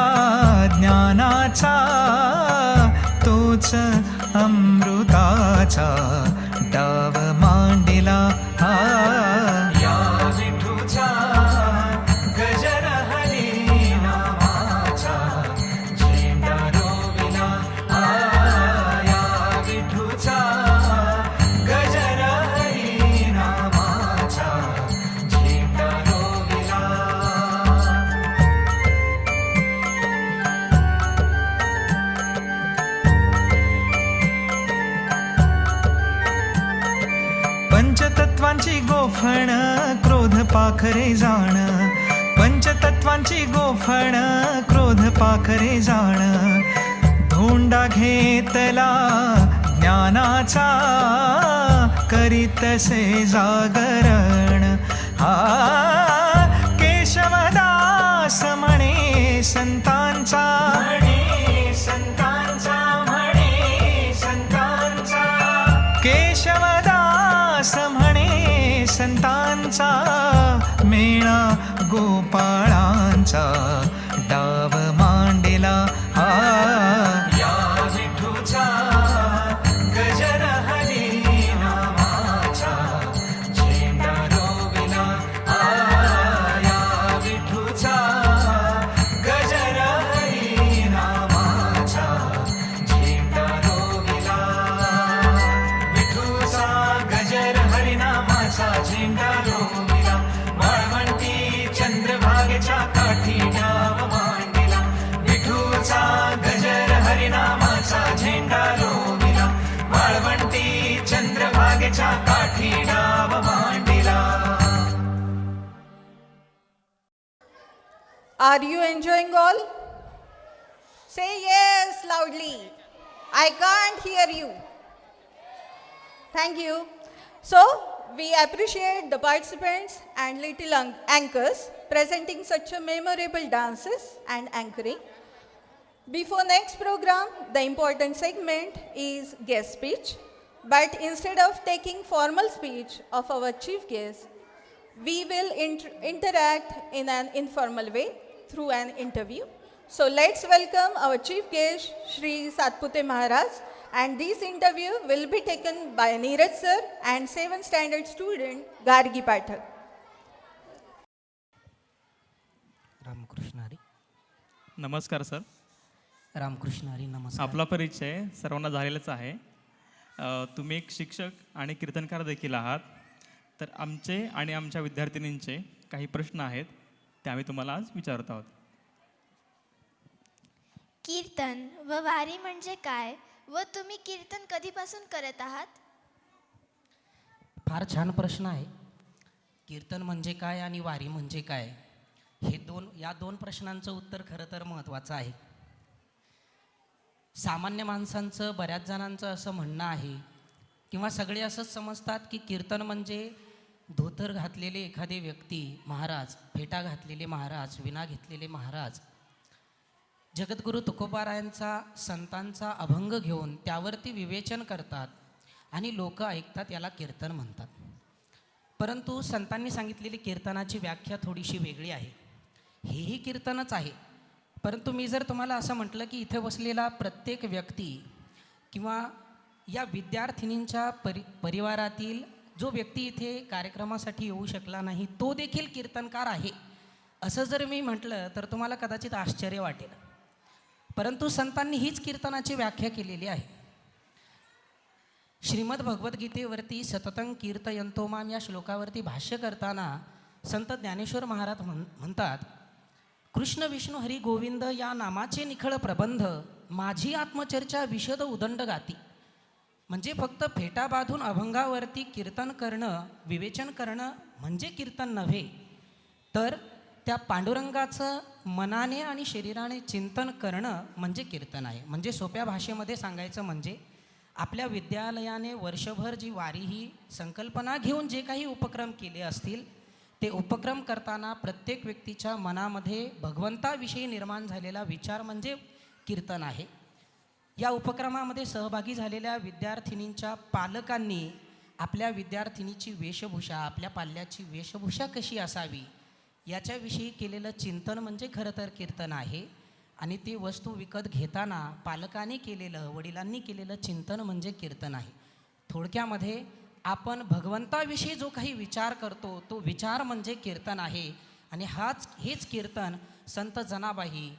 ज्ञानाचा तोच अमृताचा डाव मांडिला. हा या विठूचा गजर हरी नामाचा झेंडा रोविला. हा या विठूचा गजर हरी नामाचा झेंडा रोविला. पंचतत्वांची गोफण क्रोध पाखरे जाण. पंचतत्व तत्वांची गोफण क्रोध पाखरे जाण धोंडा घेतला ज्ञानाचा करीतसे जागरण हा केशवदास म्हणे संतांचा केशवदास म्हणे संतांचा मेळा गोपाळांचा डाव मांडला हा या विठूचा गजर हरी नामाचा झेंडा रोविला या विठूचा गजर हरी नामाचा झेंडा रोविला विठूचा गजर हरिनामाचा झेंडा रोविला वाळवंटी चंद्रभागेच्या काठी डाव मांडला विठूचा गजर हरिनामाचा झेंडा रोविला वाळवंटी चंद्रभागेच्या काठी डाव मांडला. Are you enjoying all? Say yes loudly. I can't hear you. Thank you. So, we appreciate the participants and little anchors presenting such a memorable dances and anchoring. Before next program, the important segment is guest speech. But instead of taking formal speech of our chief guest, we will interact in an informal way through an interview. So let's welcome our chief guest, Shri Satpute Maharaj, and this interview will be taken by Neeraj sir and 7th standard student Gargi Pathak. Ramakrishna Hari. नमस्कार sir. Ramakrishna Hari. नमस्कार. आपला परिचय सर्वांना झालेलाच आहे. तुम्ही एक शिक्षक आणि कीर्तनकार देखील आहात. तर आमचे आणि आमच्या विद्यार्थिनींचे काही प्रश्न आहेत ते आम्ही तुम्हाला आज विचारत आहोत. कीर्तन व वारी म्हणजे काय व तुम्ही कीर्तन कधीपासून करत आहात? फार छान प्रश्न आहे. कीर्तन म्हणजे काय आणि वारी म्हणजे काय या दोन प्रश्नांचं उत्तर खरं तर महत्त्वाचं आहे. सामान्य माणसांचं बऱ्याच जणांचं असं म्हणणं आहे किंवा सगळे असंच समजतात की कीर्तन म्हणजे धोतर घातलेले एखादे व्यक्ती महाराज, फेटा घातलेले महाराज, विणा घेतलेले महाराज जगद्गुरू तुकोबारायांचा संतांचा अभंग घेऊन त्यावरती विवेचन करतात आणि लोक ऐकतात, याला कीर्तन म्हणतात. परंतु संतांनी सांगितलेली कीर्तनाची व्याख्या थोडीशी वेगळी आहे. हेही कीर्तनच आहे, परंतु मी जर तुम्हाला असं म्हटलं की इथे बसलेला प्रत्येक व्यक्ती किंवा या विद्यार्थिनींच्या परिवारातील जो व्यक्ती इथे कार्यक्रमासाठी येऊ शकला नाही तो देखील कीर्तनकार आहे असं जर मी म्हटलं तर तुम्हाला कदाचित आश्चर्य वाटेल. परंतु संतांनी हीच कीर्तनाची व्याख्या केलेली आहे. श्रीमद भगवद्गीतेवरती सततं कीर्तयन्तो माम या श्लोकावरती भाष्य करताना संत ज्ञानेश्वर महाराज म्हणतात, कृष्ण विष्णू हरी गोविंद या नामाचे निखळ प्रबंध माझी आत्मचर्चा विशद उदंड गाती. म्हणजे फक्त फेटा बांधून अभंगावरती कीर्तन करणं, विवेचन करणं म्हणजे कीर्तन नव्हे, तर त्या पांडुरंगाचं मनाने आणि शरीराने चिंतन करणं म्हणजे कीर्तन आहे. म्हणजे सोप्या भाषेमध्ये सांगायचं म्हणजे आपल्या विद्यालयाने वर्षभर जी वारी ही संकल्पना घेऊन जे काही उपक्रम केले असतील ते उपक्रम करताना प्रत्येक व्यक्तीच्या मनामध्ये भगवंताविषयी निर्माण झालेला विचार म्हणजे कीर्तन आहे. या उपक्रमामध्ये सहभागी झालेल्या विद्यार्थिनींच्या पालकांनी आपल्या विद्यार्थिनीची वेशभूषा, आपल्या पाल्याची वेशभूषा कशी असावी याच्याविषयी केलेलं चिंतन म्हणजे खरं तर कीर्तन आहे. आणि ती वस्तू विकत घेताना पालकांनी केलेलं, वडिलांनी केलेलं चिंतन म्हणजे कीर्तन आहे. थोडक्यामध्ये आपण भगवंताविषयी जो काही विचार करतो तो विचार म्हणजे कीर्तन आहे. आणि हेच कीर्तन संत जनाबाई,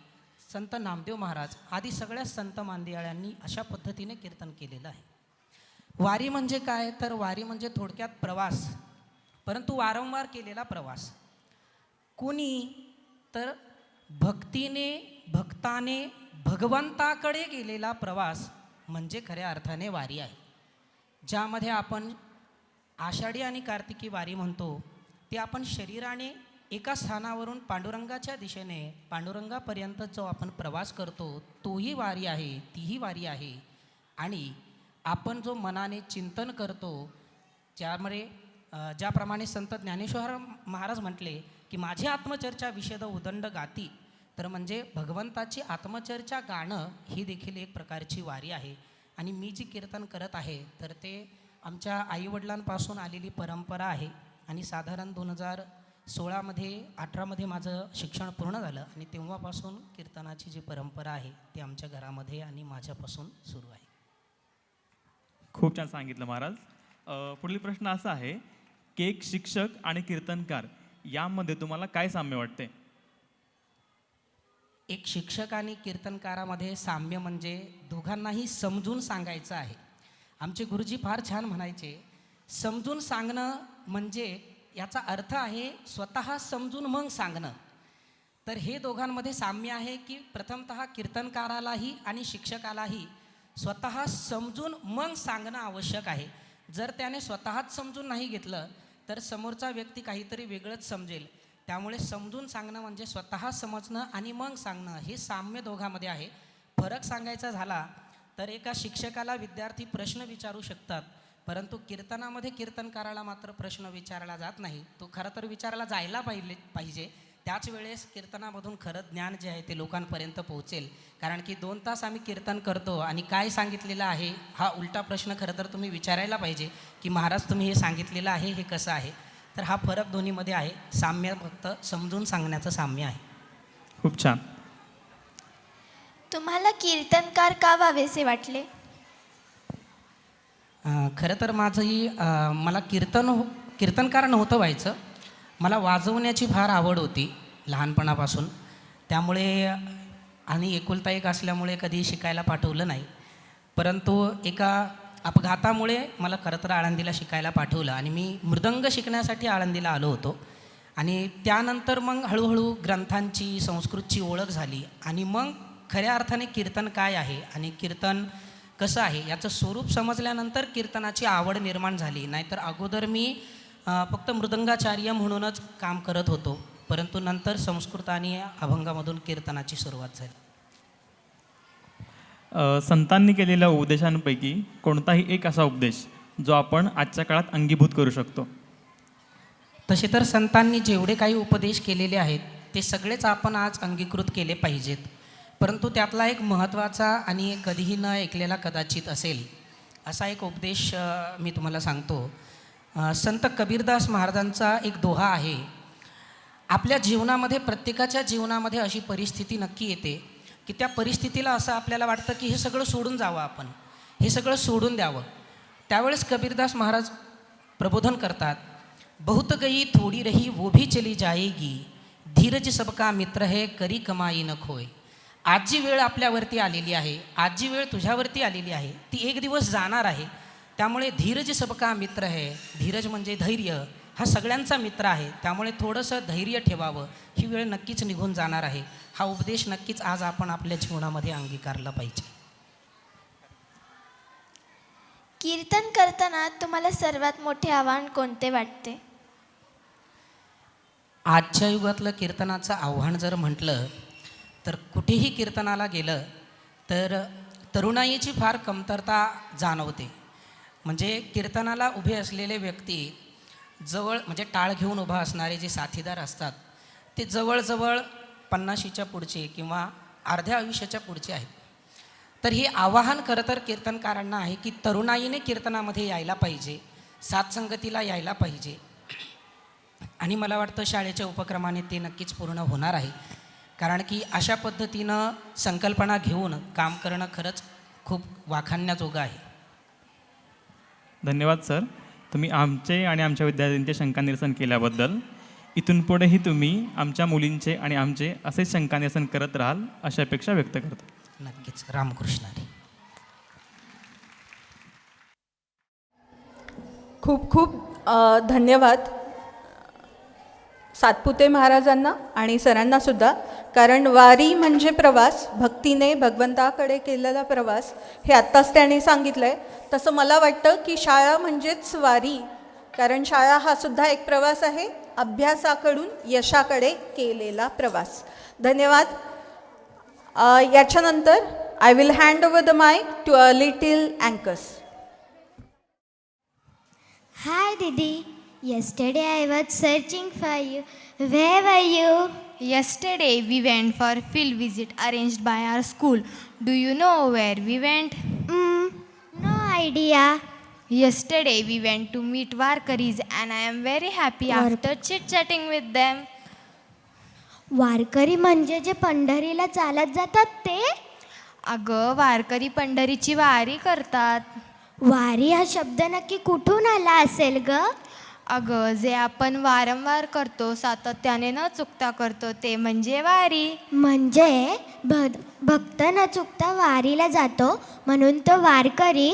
संत नामदेव महाराज आदी सगळ्या संत मांदियाळ्यांनी अशा पद्धतीने कीर्तन केलेलं आहे. वारी म्हणजे काय, तर वारी म्हणजे थोडक्यात प्रवास, परंतु वारंवार केलेला प्रवास. कोणी तर भक्ताने भगवंताकडे गेलेला प्रवास म्हणजे खऱ्या अर्थाने वारी आहे. ज्यामध्ये आपण आषाढी आणि कार्तिकी वारी म्हणतो ते आपण शरीराने एका स्थानावरून पांडुरंगाच्या दिशेने पांडुरंगापर्यंत जो आपण प्रवास करतो तोही वारी आहे, तीही वारी आहे. आणि आपण जो मनाने चिंतन करतो ज्यामुळे ज्याप्रमाणे संत ज्ञानेश्वर महाराज म्हटले की माझी आत्मचर्चा विषद उदंड गाती, तर म्हणजे भगवंताची आत्मचर्चा गाणं ही देखील एक प्रकारची वारी आहे. आणि मी जी कीर्तन करत आहे तर ते आमच्या आईवडिलांपासून आलेली परंपरा आहे. आणि साधारण 2016-18मध्ये माझं शिक्षण पूर्ण झालं आणि तेव्हापासून कीर्तनाची जी परंपरा आहे ती आमच्या घरामध्ये आणि माझ्यापासून सुरू आहे. खूप छान सांगितलं महाराज. पुढील प्रश्न असा आहे की एक शिक्षक आणि कीर्तनकार यामध्ये तुम्हाला काय साम्य वाटते? एक शिक्षक आणि कीर्तनकारामध्ये साम्य म्हणजे दोघांनाही समजून सांगायचं आहे. आमचे गुरुजी फार छान म्हणायचे, समजून सांगणं म्हणजे याचा अर्थ आहे स्वतः समजून मग सांगणं. तर हे दोघांमध्ये साम्य आहे की प्रथमतः कीर्तनकारालाही आणि शिक्षकालाही स्वतः समजून मग सांगणं आवश्यक आहे. जर त्याने स्वतःच समजून नाही घेतलं तर समोरचा व्यक्ती काहीतरी वेगळंच समजेल. त्यामुळे समजून सांगणं म्हणजे स्वतः समजणं आणि मग सांगणं हे साम्य दोघांमध्ये आहे. फरक सांगायचा झाला तर एका शिक्षकाला विद्यार्थी प्रश्न विचारू शकतात, परंतु कीर्तनामध्ये कीर्तनकाराला मात्र प्रश्न विचारला जात नाही. तो खरं तर विचारायला जायला पाहिजे. त्याच वेळेस कीर्तनामधून खरं ज्ञान जे आहे ते लोकांपर्यंत पोहोचेल. कारण की 2 तास आम्ही कीर्तन करतो आणि काय सांगितलेलं आहे हा उलटा प्रश्न खरं तर तुम्ही विचारायला पाहिजे की महाराज तुम्ही हे सांगितलेलं आहे हे कसं आहे. तर हा फरक दोन्हीमध्ये आहे. साम्य फक्त समजून सांगण्याचं साम्य आहे. खूप छान. तुम्हाला कीर्तनकार का व्हावेसे वाटले? खरं तर माझंही मला कीर्तनकार नव्हतं व्हायचं. मला वाजवण्याची फार आवड होती लहानपणापासून. त्यामुळे आणि एकुलता एक असल्यामुळे कधी शिकायला पाठवलं नाही. परंतु एका अपघातामुळे मला खरं तर आळंदीला शिकायला पाठवलं आणि मी मृदंग शिकण्यासाठी आळंदीला आलो होतो. आणि त्यानंतर मग हळूहळू ग्रंथांची संस्कृतची ओळख झाली आणि मग खऱ्या अर्थाने कीर्तन काय आहे आणि कीर्तन कसं आहे याचं स्वरूप समजल्यानंतर कीर्तनाची आवड निर्माण झाली. नाहीतर अगोदर मी फक्त मृदंगाचार्य म्हणूनच काम करत होतो, परंतु नंतर संस्कृत आणि अभंगामधून कीर्तनाची सुरुवात झाली. संतांनी केलेल्या उपदेशांपैकी कोणताही एक असा उपदेश जो आपण आजच्या काळात अंगीभूत करू शकतो? तसे तर संतांनी जेवढे काही उपदेश केलेले आहेत ते सगळेच आपण आज अंगीकृत केले पाहिजेत. परंतु त्यातला एक महत्त्वाचा आणि कधीही न ऐकलेला कदाचित असेल असा एक उपदेश मी तुम्हाला सांगतो. संत कबीरदास महाराजांचा एक दोहा आहे. आपल्या जीवनामध्ये प्रत्येकाच्या जीवनामध्ये अशी परिस्थिती नक्की येते की त्या परिस्थितीला असं आपल्याला वाटतं की हे सगळं सोडून जावं, आपण हे सगळं सोडून द्यावं. त्यावेळेस कबीरदास महाराज प्रबोधन करतात, बहुत गई थोडी रही वो भी चली जाएगी, धीरज सबका मित्र है करी कमाई न खोय. आज जी वेळ आपल्यावरती आलेली आहे, आज जी वेळ तुझ्यावरती आलेली आहे ती एक दिवस जाणार आहे. त्यामुळे धीरज सबका मित्र है, धीरज म्हणजे धैर्य, हा सगळ्यांचा मित्र आहे. त्यामुळे थोडंसं धैर्य ठेवावं, ही वेळ नक्कीच निघून जाणार आहे. हा उपदेश नक्कीच आज आपण आपल्या जीवनामध्ये अंगीकारला पाहिजे. कीर्तन करताना तुम्हाला सर्वात मोठे आव्हान कोणते वाटते? आजच्या युगातलं कीर्तनाचं आव्हान जर म्हटलं तर कुठेही कीर्तनाला गेलं तर तरुणाईची फार कमतरता जाणवते. म्हणजे कीर्तनाला उभे असलेले व्यक्ती जवळ म्हणजे टाळ घेऊन उभा असणारे जे साथीदार असतात ते जवळजवळ 50च्या पुढचे किंवा अर्ध्या आयुष्याच्या पुढचे आहेत. तर हे आवाहन खरं तर कीर्तनकारांना आहे की तरुणाईने कीर्तनामध्ये यायला पाहिजे, साथसंगतीला यायला पाहिजे. आणि मला वाटतं शाळेच्या उपक्रमाने ते नक्कीच पूर्ण होणार आहे. कारण की अशा पद्धतीनं संकल्पना घेऊन काम करणं खरंच खूप वाखाणण्याजोगं आहे. धन्यवाद सर, तुम्ही आमचे आणि आमच्या विद्यार्थ्यांचे शंका निरसन केल्याबद्दल. इथून पुढेही तुम्ही आमच्या मुलींचे आणि आमचे असेच शंका निरसन करत राहाल अशी अपेक्षा व्यक्त करतो. नक्कीच. रामकृष्ण हरी. खूप खूप धन्यवाद सातपुते महाराजांना आणि सरांनासुद्धा. कारण वारी म्हणजे प्रवास, भक्तीने भगवंताकडे केलेला प्रवास, हे आत्ताच त्यांनी सांगितलं आहे. तसं मला वाटतं की शाळा म्हणजेच वारी, कारण शाळा हा सुद्धा एक प्रवास आहे अभ्यासाकडून यशाकडे केलेला प्रवास. धन्यवाद. याच्यानंतर I will hand over the mike to a little anchors. Hi Didi. Yesterday I was searching for you. Where were you? Yesterday we went for field visit arranged by our school. Do you know where we went? No idea. Yesterday we went to meet Varkaris and I am very happy after chit-chatting with them. वारकरी म्हणजे जे पंढरीला चालत जातात ते? अगं वारकरी पंढरीची वारी करतात. वारी हा शब्द नक्की कुठून आला असेल ग? अगं जे आपण वारंवार करतो, सातत्याने न चुकता करतो ते म्हणजे वारी. म्हणजे भक्त न चुकता वारीला जातो म्हणून तो वारकरी?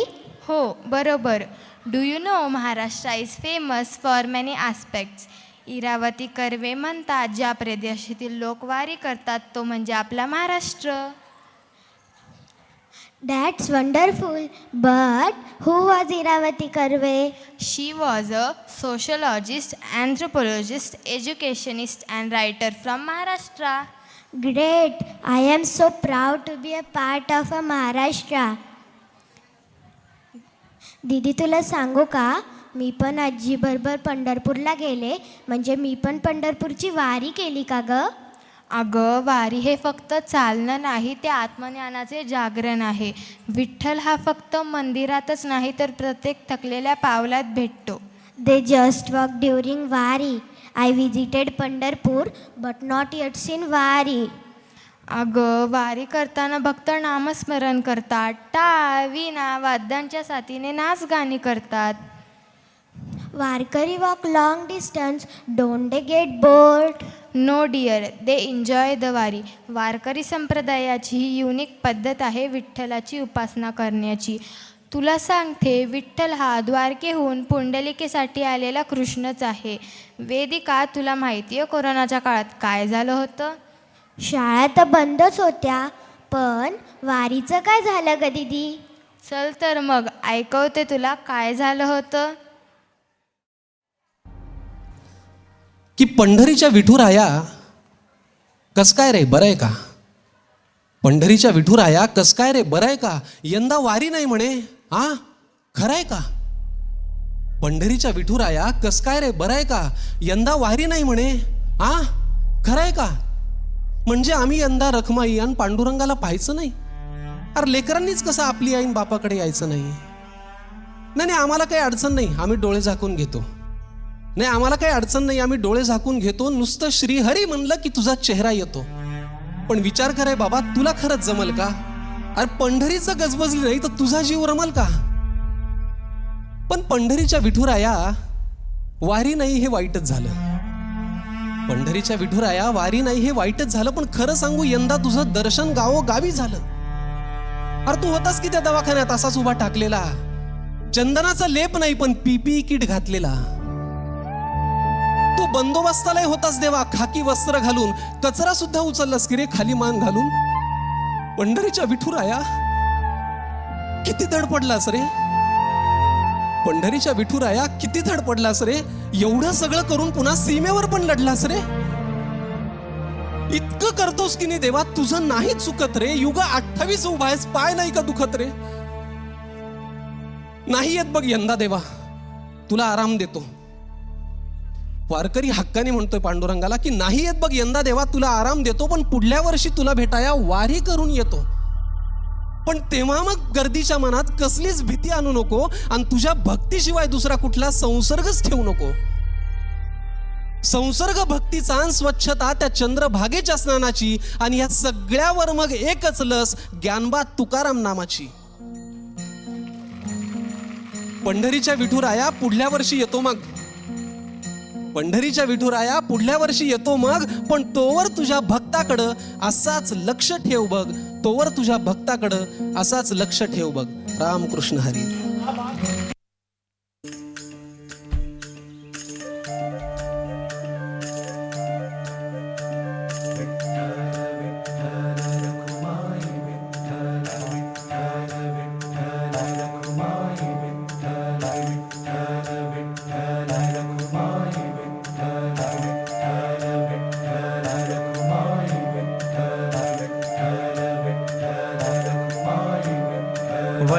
हो बरोबर. Do you know Maharashtra is famous for many aspects. Iravati Karve म्हणतात ज्या प्रदेशातील लोक वारी करतात तो म्हणजे आपला Maharashtra. That's wonderful. But who was Iravati Karve? She was a sociologist, anthropologist, educationist and writer from Maharashtra. Great. I am so proud to be a part of a Maharashtra. दीदी तुला सांगू का, मी पण आजीबरोबर पंढरपूरला गेले, म्हणजे मी पण पंढरपूरची वारी केली का ग? अगं वारी हे फक्त चालणं नाही, ते आत्मज्ञानाचे जागरण आहे. विठ्ठल हा फक्त मंदिरातच नाही तर प्रत्येक थकलेल्या पावलात भेटतो. They just walk during Wari. I visited Pandharpur but not yet seen Wari. अगं वारी करताना भक्त नामस्मरण करतात, टाळ वीणा वाद्यांच्या साथीने नाच गाणी करतात. Warkari walk long distance. Don't they get bored? No dear, they enjoy the wari. Warkari संप्रदायाची ही युनिक पद्धत आहे विठ्ठलाची उपासना करण्याची. तुला सांगते, विठ्ठल हा द्वारकेहून पुंडलिकेसाठी आलेला कृष्णच आहे. वेदिका, तुला माहिती आहे कोरोनाच्या काळात काय झालं होतं? शाळा तर बंदच होत्या, पण वारीचं काय झालं ग दीदी? चल तर मग ऐकवते तुला काय झालं होतं. की पंढरीच्या विठुराया कस काय रे बरं आहे का? पंढरीच्या विठुराया कस काय रे बरं आहे का? यंदा वारी नाही म्हणे. खरं आहे का? पंढरीच्या विठुराया कस काय रे बरं आहे का? यंदा वारी नाही म्हणे. खरं आहे का? म्हणजे आम्ही यंदा रखमाई आणि पांडुरंगाला पाहायचं नाही? अरे लेकरांनीच कसं आपली आईन बापाकडे यायचं नाही? नाही आम्हाला काही अडचण नाही, आम्ही डोळे झाकून घेतो. नाही आम्हाला काही अडचण नाही, आम्ही डोळे झाकून घेतो. नुसतं श्रीहरी म्हणलं की तुझा चेहरा येतो. पण विचार करे बाबा, तुला खरंच जमल का? अरे पंढरीचं गजबजली नाही तर तुझा जीव रमल का? पण पंढरीच्या विठुराया वारी नाही हे वाईटच झालं. पंढरीच्या विठुराया वारी नाही हे वाईटच झालं. पण खरं सांगू, यंदा तुझं दर्शन गावोगावी झालं. अरे तू होतास की त्या दवाखान्यात असाच उभा टाकलेला, चंदनाचा लेप नाही पण पीपीई किट घातलेला. तू बंदोबस्तालाही होतास देवा, खाकी वस्त्र घालून, कचरा सुद्धा उचललास की रे खाली मान घालून. पंढरीच्या विठुराया किती धडपडलास रे? पंढरीच्या विठुराया किती धडपडलास रे? एवढं सगळं करून पुन्हा सीमेवर पण लढलास रे. इतकं करतोस की नाही देवा, तुझं नाही चुकत रे. युग 28 उभा आहेस, पाय नाही का दुखत रे? नाही येत बघ यंदा देवा, तुला आराम देतो. वारकरी हक्काने म्हणतोय पांडुरंगाला की नाही येत बघ यंदा देवा, तुला आराम देतो. पण पुढल्या वर्षी तुला भेटाया वारी करून येतो. पण तेव्हा मग गर्दीच्या मनात कसलीच भीती आणू नको आणि तुझ्या भक्तीशिवाय दुसरा कुठला संसर्गच ठेवू नको. संसर्ग भक्तीचा आणि स्वच्छता त्या चंद्रभागेच्या स्नानाची, आणि या सगळ्यावर मग एकच लस, ज्ञानबा तुकाराम नामाची. पंढरीच्या विठुराया पुढल्या वर्षी येतो मग. पंढरीच्या विठुराया पुढल्या वर्षी येतो मग. पण तोवर तुझ्या भक्ताकडं असाच लक्ष ठेव बघ. तोवर तुझ्या भक्ताकडं असाच लक्ष ठेव बघ. रामकृष्ण हरी.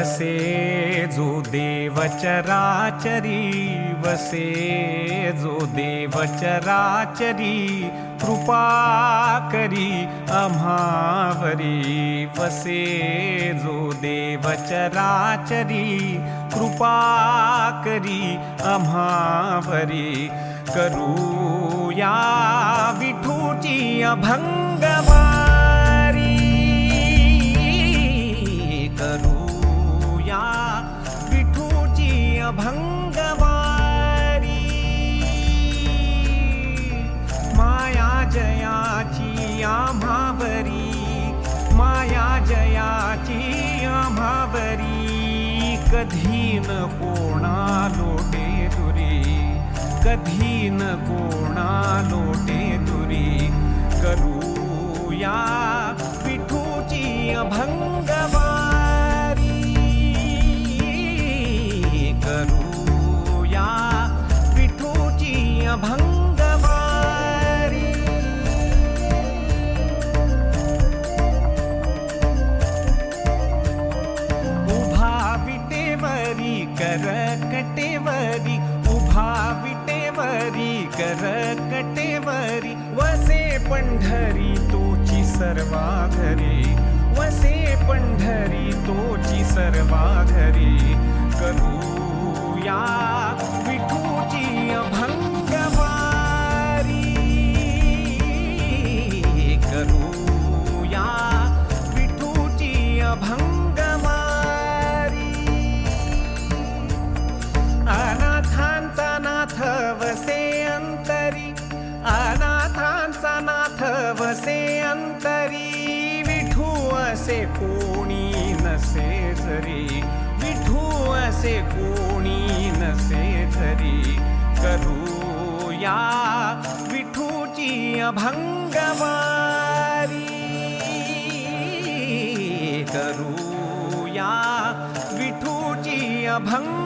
वसे जो देव चराचरी, वसे जो देव चराचरी, कृपा करी आम्हावरी. वसे जो देव चराचरी, कृपा करी आम्हावरी. करूया विठूची अभंगवारी, करूया विठूची अभंगवारी. माया जयाची आम्हावरी, माया जयाची आम्हावरी. कधी न कोणा लोटे दुरी, कधी न कोणा लोटे दुरी. करूया विठूची अभंगवारी, करूया विठूची अभंगवारी. उभा विटेवरी करकटेवरी, उभा विटेवरी करकटेवरी. वसे पंढरी तोची सर्वा घरी, वसे पंढरी तोची सर्वा घरी. करूया विठूची अभंगवारी, करूया विठूची अभंगवारी. अनाथांचा नाथ वसे अंतरी, अनाथांचा नाथ वसे अंतरी. विठू असे कोणी नसे जरी, विठू असे कोणी नसे जरी. करूया विठूची अभंगवारी, करूया विठूची अभंगवारी.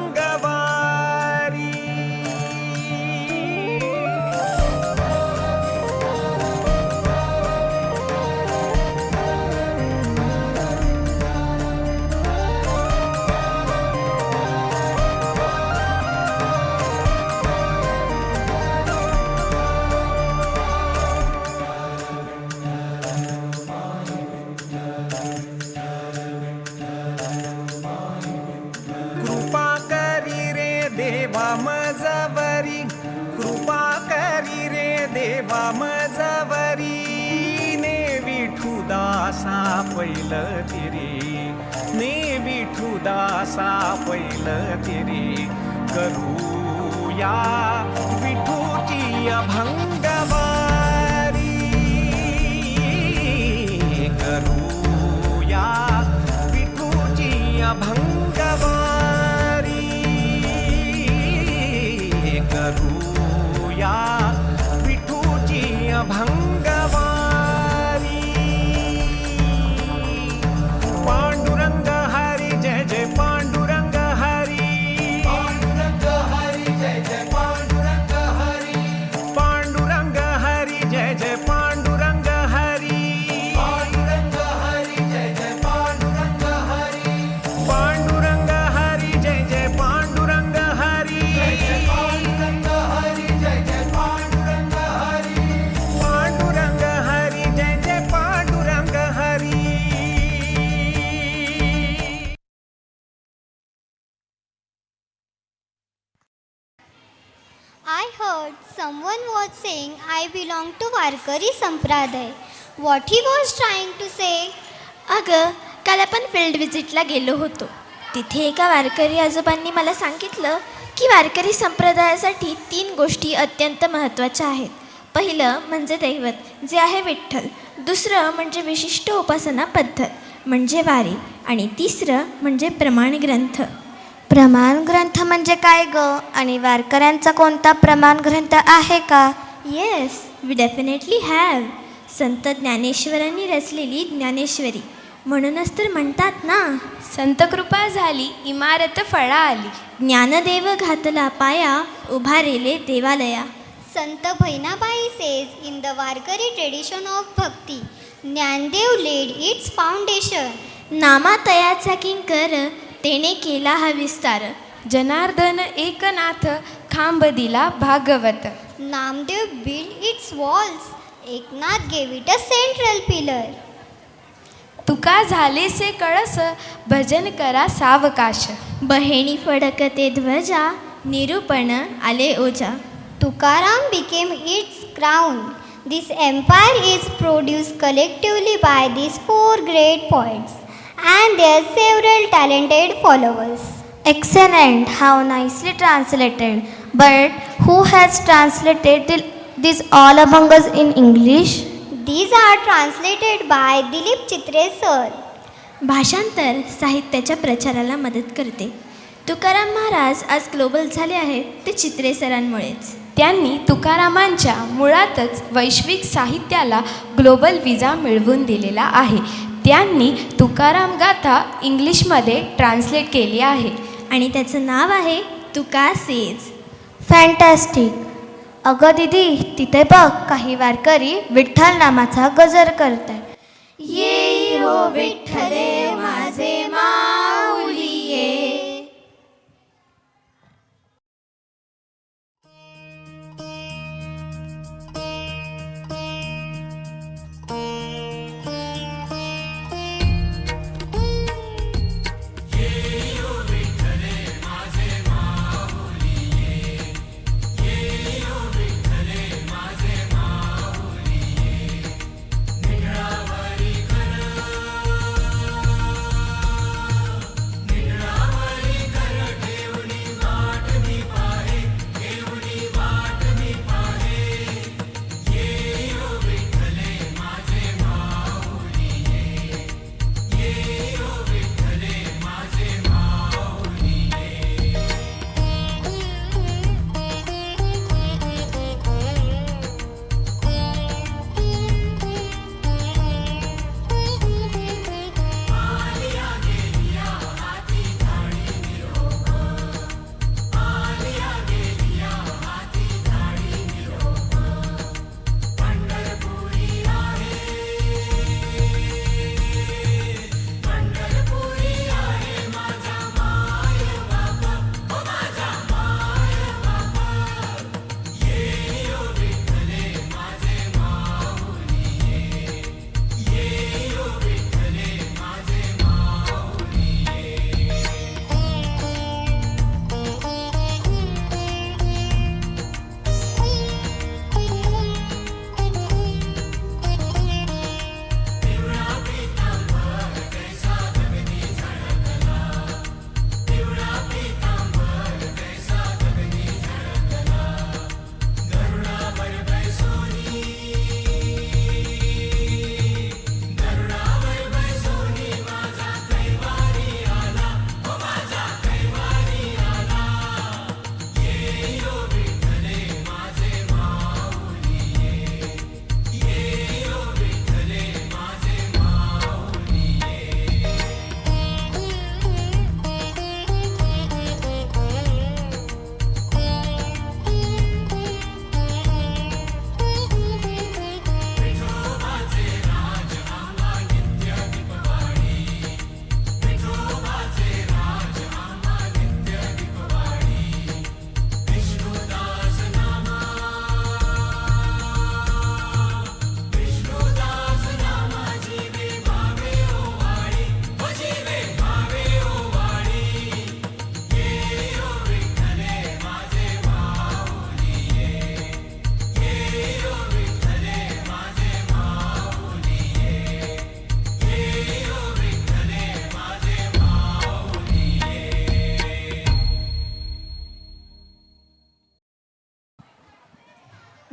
कृपा करी रे देवा मजवरी, कृपा करी रे देवा मजवरी. ने विठू दासा पहिलं तिरी, ने विठू दासा पहिलं तिरी. करूया विठूची अभंगवारी, करूया विठूची अभंगवारी. करूया विठूची अभंगवारी. पांडुरंग हरी जय जय पांडुरंग हरी, पांडुरंग हरी जय जय पांडुरंग हरी. पांडुरंग हरी जय जय पांडुरंग हरी, पांडुरंग हरी जय जय पांडुरंग हरी. पांडुरंग हरी जय जय पांडुरंग हरी, पांडुरंग हरी जय जय पांडुरंग हरी. पांडुरंग हरी जय जय Pandurang Hari. I heard someone was saying I belong to Varkari Sampradaya. What he was trying to say? अगं, काल आपण फील्ड विजिटला गेलो होतो. तिथे एका वारकरी आजोबांनी मला सांगितलं की वारकरी संप्रदायासाठी 3 गोष्टी अत्यंत महत्त्वाच्या आहेत. पहिलं म्हणजे दैवत, जे आहे विठ्ठल. दुसरं म्हणजे विशिष्ट उपासना पद्धत, म्हणजे वारी. आणि तिसरं म्हणजे प्रमाण ग्रंथ. प्रमाण ग्रंथ म्हणजे काय ग? आणि वारकऱ्यांचा कोणता प्रमाण ग्रंथ आहे का? Yes, we definitely have. संत ज्ञानेश्वरांनी रचलेली ज्ञानेश्वरी. म्हणूनच तर म्हणतात ना, संत कृपा झाली इमारत फळा आली. ज्ञानदेव घातला पाया, उभारेले देवालया. Sant Bhainabai says in the Varkari tradition of Bhakti, Jnandev laid its foundation. नामातयाचा किंकर तेने केला हा विस्तार. जनार्दन एकनाथ खांब दिला Bhagwat. Namdev built its walls. Eknath gave it a central pillar. तुका झालेसे कळस भजन करा सावकाश. बहेणी फडकते ध्वजा निरूपण आले ओजा. Tukaram became its crown. This empire is produced collectively by these 4 great poets and their several talented followers. Excellent, how nicely translated. But who has translated this all among us in English? These are translated by Dilip Chitre sir. भाषांतर साहित्याच्या प्रचाराला मदत करते. तुकाराम महाराज आज global झाले आहेत ते चित्रे सरांमुळेच. त्यांनी तुकारामांच्या मुळातच वैश्विक साहित्याला ग्लोबल विजा मिळवून दिलेला आहे. त्यांनी तुकाराम गाथा इंग्लिशमध्ये ट्रान्सलेट केली आहे आणि त्याचं नाव आहे तुका सेज. फॅन्टॅस्टिक. अगं दीदी, तिथे बघ काही वारकरी विठ्ठल नामाचा गजर करताय. ये हो विठ्ठले माझे माऊली ये.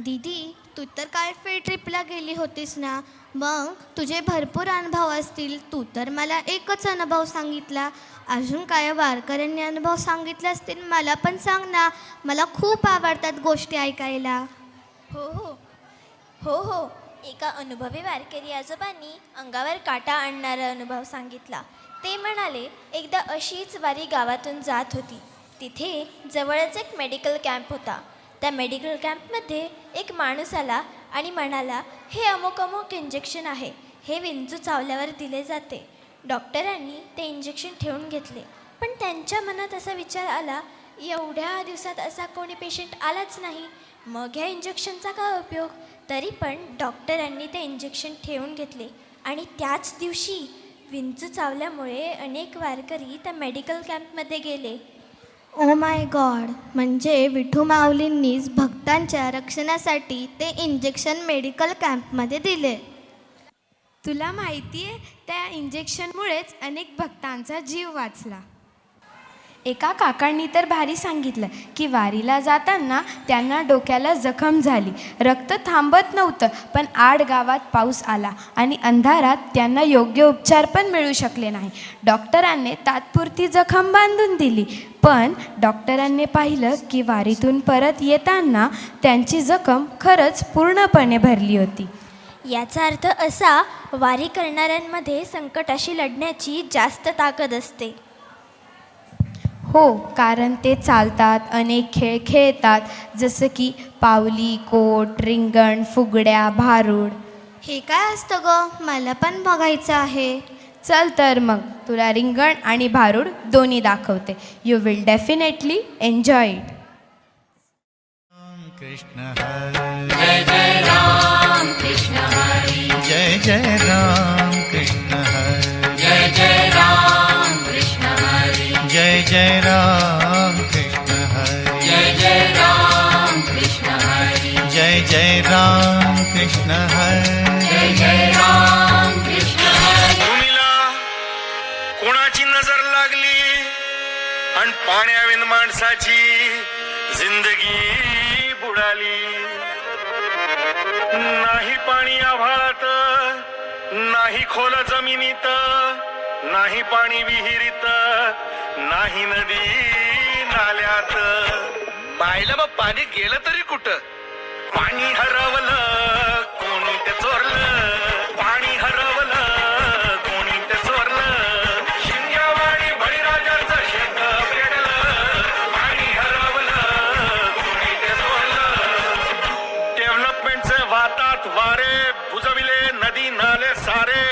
दीदी, तू तर काल फील्ड ट्रिपला गेली होतीस ना, मग तुझे भरपूर अनुभव असतील. तू तर मला एकच अनुभव सांगितला, अजून काय वारकऱ्यांनी अनुभव सांगितले असतील मला पण सांग ना. मला खूप आवडतात गोष्टी ऐकायला. हो हो हो हो एका अनुभवी वारकरी आजोबांनी अंगावर काटा आणणारा अनुभव सांगितला. ते म्हणाले, एकदा अशीच वारी गावातून जात होती. तिथे जवळच एक मेडिकल कॅम्प होता. त्या मेडिकल कॅम्पमध्ये एक माणूस आला आणि म्हणाला, हे अमुक अमुक इंजेक्शन आहे, हे विंचू चावल्यावर दिले जाते. डॉक्टरांनी ते इंजेक्शन ठेवून घेतले पण त्यांच्या मनात असा विचार आला, एवढ्या दिवसात असा कोणी पेशंट आलाच नाही, मग ह्या इंजेक्शनचा काय उपयोग. तरी पण डॉक्टरांनी ते इंजेक्शन ठेवून घेतले आणि त्याच दिवशी विंचू चावल्यामुळे अनेक वारकरी त्या मेडिकल कॅम्पमध्ये गेले. ओ माय गॉड, म्हणजे विठू माऊलींनीच भक्तांच्या रक्षणासाठी ते इंजेक्शन मेडिकल कॅम्पमध्ये दिले. तुला माहिती आहे, त्या इंजेक्शनमुळेच अनेक भक्तांचा जीव वाचला. एका काकांनी तर भारी सांगितलं की वारीला जाताना त्यांना डोक्याला जखम झाली, रक्त थांबत नव्हतं, पण आड गावात पाऊस आला आणि अंधारात त्यांना योग्य उपचार पण मिळू शकले नाही. डॉक्टरांनी तात्पुरती जखम बांधून दिली, पण डॉक्टरांनी पाहिलं की वारीतून परत येताना त्यांची जखम खरंच पूर्णपणे भरली होती. याचा अर्थ असा, वारी करणाऱ्यांमध्ये संकटाशी लढण्याची जास्त ताकद असते. हो, कारण ते चालतात, अनेक खेळ खेळतात, जसं की पावली, कोट, रिंगण, फुगड्या, भारूड. हे काय असतं ग? मला पण बघायचं आहे. चल तर मग तुला रिंगण आणि भारूड दोन्ही दाखवते. You will definitely enjoy it. Krishna Hari जय जय राम कृष्ण हरी जय जय राम कृष्ण हरी जय जय राम कृष्ण हरी जय जय राम कृष्ण हरी जय जय राम कृष्ण हरी जय जय राम कृष्ण हरी जय जय राम कृष्ण हरी. भूमीला कोणाची नजर लागली आणि पाण्याविन माणसाची जिंदगी बुडाली. नाही पाणी आभाळात, नाही खोल जमिनीत, नाही पाणी विहिरीत, नाही नदी नाल्यात. मायला मग पाणी गेलं तरी कुठं? पाणी हरवलं कोणी ते चोरलं, पाणी हरवलं कोणी ते चोरलं. शिंग्यावाडी बळीराजाचं शेत पेटलं, पाणी हरवलं कोणी ते चोरलं. डेव्हलपमेंटचे वातात वारे बुजविले नदी नाले सारे,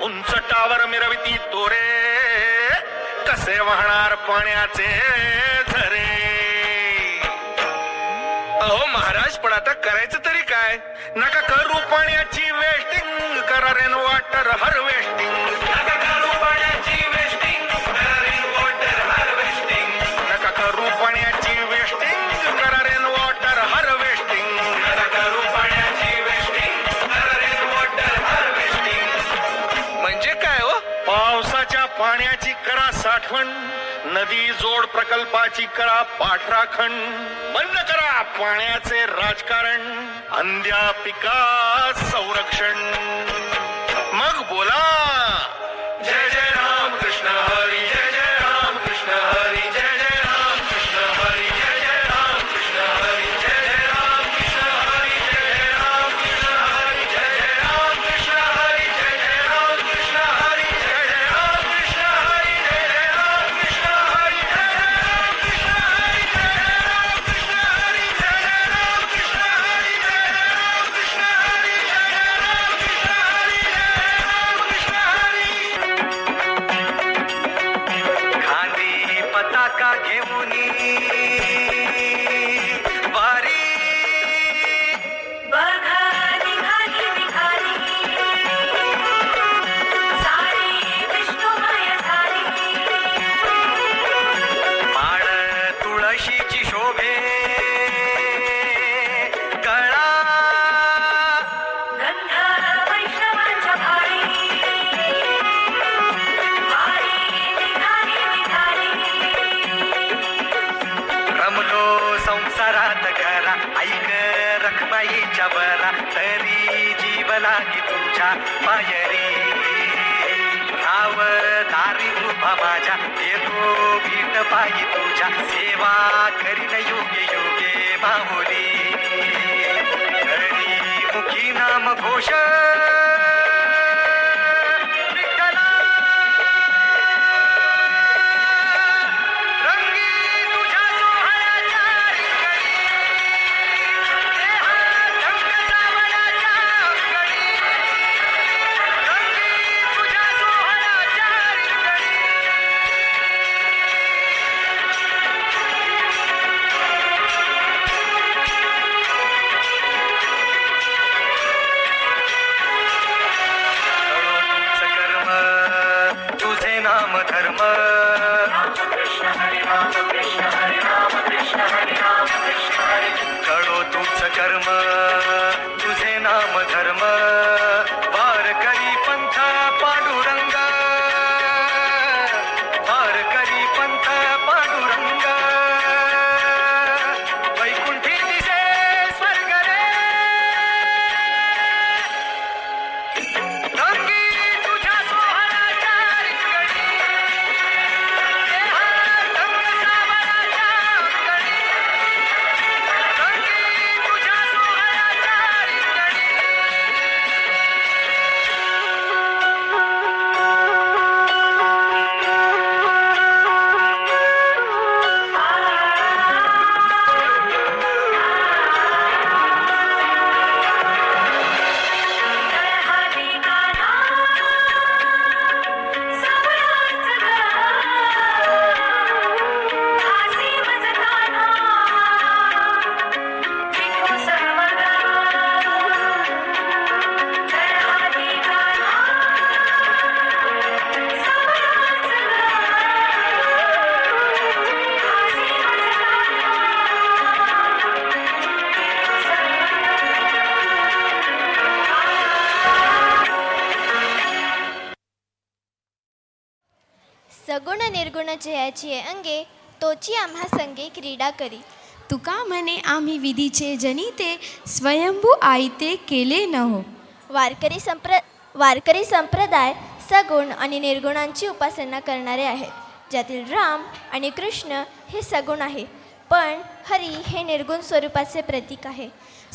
उंच टावर मिरविती तोरे, कसे वाहणार पाण्याचे झरे. अहो महाराज, पण आता करायचं तरी काय? नका करू पाण्याची वेस्टिंग, करा रेन वॉटर हार्वेस्टिंग. नका करू पाण्याची वेस्टिंग, करा रेन वॉटर हार्वेस्टिंग. नका करू पाण्याची वेस्टिंग, करा रेन वॉटर हार्वेस्टिंग. नका करू पाण्याची वेस्टिंग, करा रेन वॉटर हार्वेस्टिंग. म्हणजे काय हो? पावसाच्या पाण्याची करा साठवण, नदी जोड प्रकल्पाची करा पाठराखण. बंद करा पाण्याचे राजकारण, अंध्या पिका संरक्षण. मग बोला जय जय राम कृष्ण हरी जय जय राम कृष्ण हरी जय जय राम कृष्ण हरी जय जय राम कृष्ण हरी जय जय राम कृष्ण हरी जय जय राम कृष्ण हरी जय जय राम कृष्ण हरी जय जय राम कृष्ण हरी जय जय राम कृष्ण हरी जय जय राम कृष्ण हरी जय जय राम कृष्ण हरी जय जय राम कृष्ण हरी जय जय राम कृष्ण हरी जय जय राम कृष्ण हरी जय जय राम कृष्ण हरी जय जय राम कृष्ण हरी. खांदी पताका घेऊन वारी बघा निघाली निघाली, सारी विष्णुमय झाली. माळ तुळशीची शोभे, गळा गंध वैष्णवांच्या भारी. वारी निघाली निघाली, रमलो संसारात घरा, ऐक रखमाईच्या बरा, तरी जीव लागी तुझ्या पायरी. राव दारी उभा माझ्या, येतो भीट पायी तुझ्या, सेवा करीन योगे योगे बाहुली. घरी मुखी नाम घोष विठ्ठला, रंगी तुझ्या सोहळ्याच्या रिंगणी, देहात रंग श्रावणाच्या अंगणी. रंगी तुझ्या सोहळ्याच्या रिंगणी, धर्म कळो तूच कर्म तुझे नाम धर्म वारकरी पंथ पांडुरंग वारकरी पंथ पांडुरंग वैकुंठी दिसे स्वर्ग रे रंगी तुझ्या सोहळ्याच्या रिंगणी रंग सावराच्या अंगणी रंगी तुझ्या सोहळ्याच्या रिंगणी सगुण निर्गुण जयाची अंगे तोची आम्हा संगे क्रीडा करी. तुका म्हणे आम्ही विधीचे जनिते स्वयंभू आईते केले न हो. वारकरी संप्रदाय सगुण आणि निर्गुणांची उपासना करणारे आहेत, ज्यातील राम आणि कृष्ण हे सगुण आहे, पण हरी हे निर्गुण स्वरूपाचे प्रतीक आहे.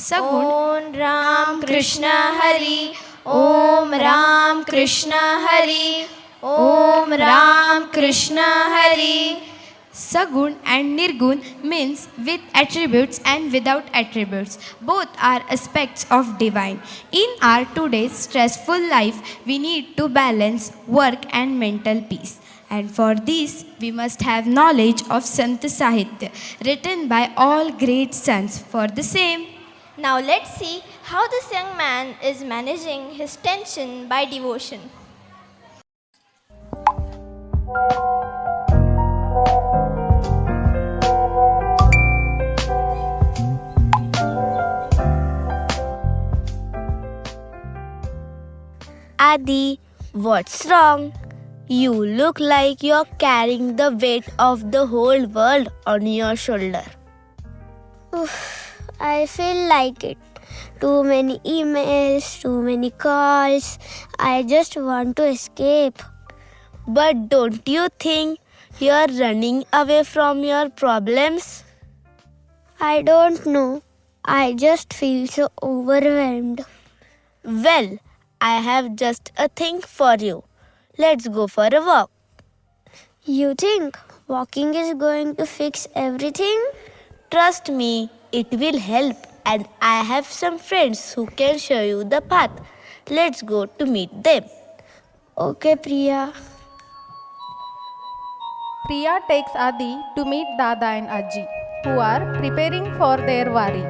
सगुण ओम राम कृष्ण हरी, ओम राम कृष्ण हरी, ओम Ram Krishna Hari. Sagun and Nirgun means with attributes and without attributes. Both are aspects of divine. In our today's stressful life, we need to balance work and mental peace. And for this, we must have knowledge of Sant Sahitya, written by all great sons. For the same, Now let's see how this young man is managing his tension by devotion. Adi, what's wrong? You look like you're carrying the weight of the whole world on your shoulder. Oof, I feel like it. Too many emails, too many calls. I just want to escape. But don't you think you're running away from your problems? I don't know. I just feel so overwhelmed. Well, I have just a thing for you. Let's go for a walk. You think walking is going to fix everything? Trust me, it will help. And I have some friends who can show you the path. Let's go to meet them. Okay, Priya. Priya takes Adi to meet Dada and Aji, who are preparing for their wari.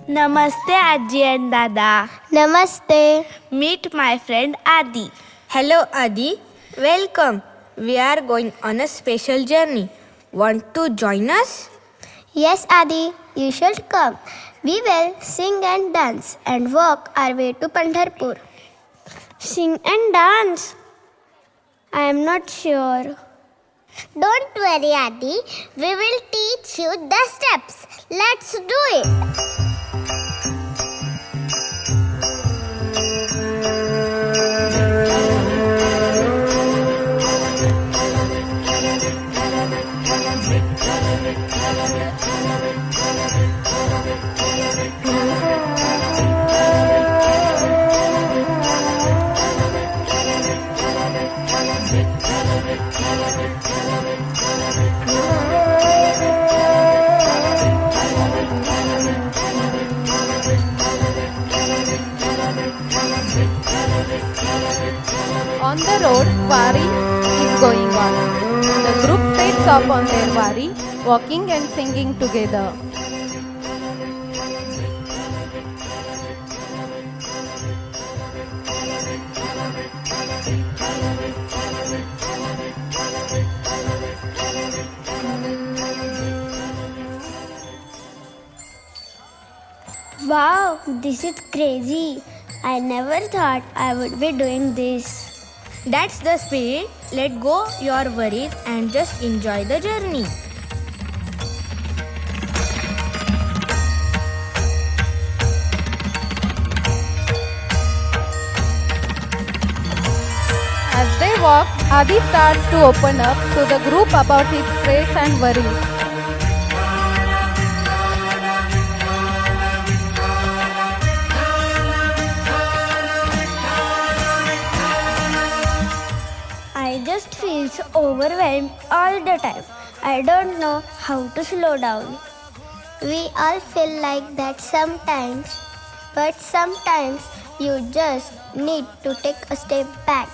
Namaste, Aji and Dada. Namaste. Meet my friend Adi. Hello Adi, welcome. We are going on a special journey. Want to join us? Yes, Adi, you should come. We will sing and dance and walk our way to Pandharpur. Sing and dance? I am not sure. Don't worry, Adi. We will teach you the steps. Let's do it. On the road, Wari is going on. The group sets off on their Wari, walking and singing together. Wow, this is crazy. I never thought I would be doing this. That's the spirit. Let go your worries and just enjoy the journey. As they walk, Adi starts to open up to the group about his stress and worries. I just feel so overwhelmed all the time. I don't know how to slow down. We all feel like that sometimes, but sometimes you just need to take a step back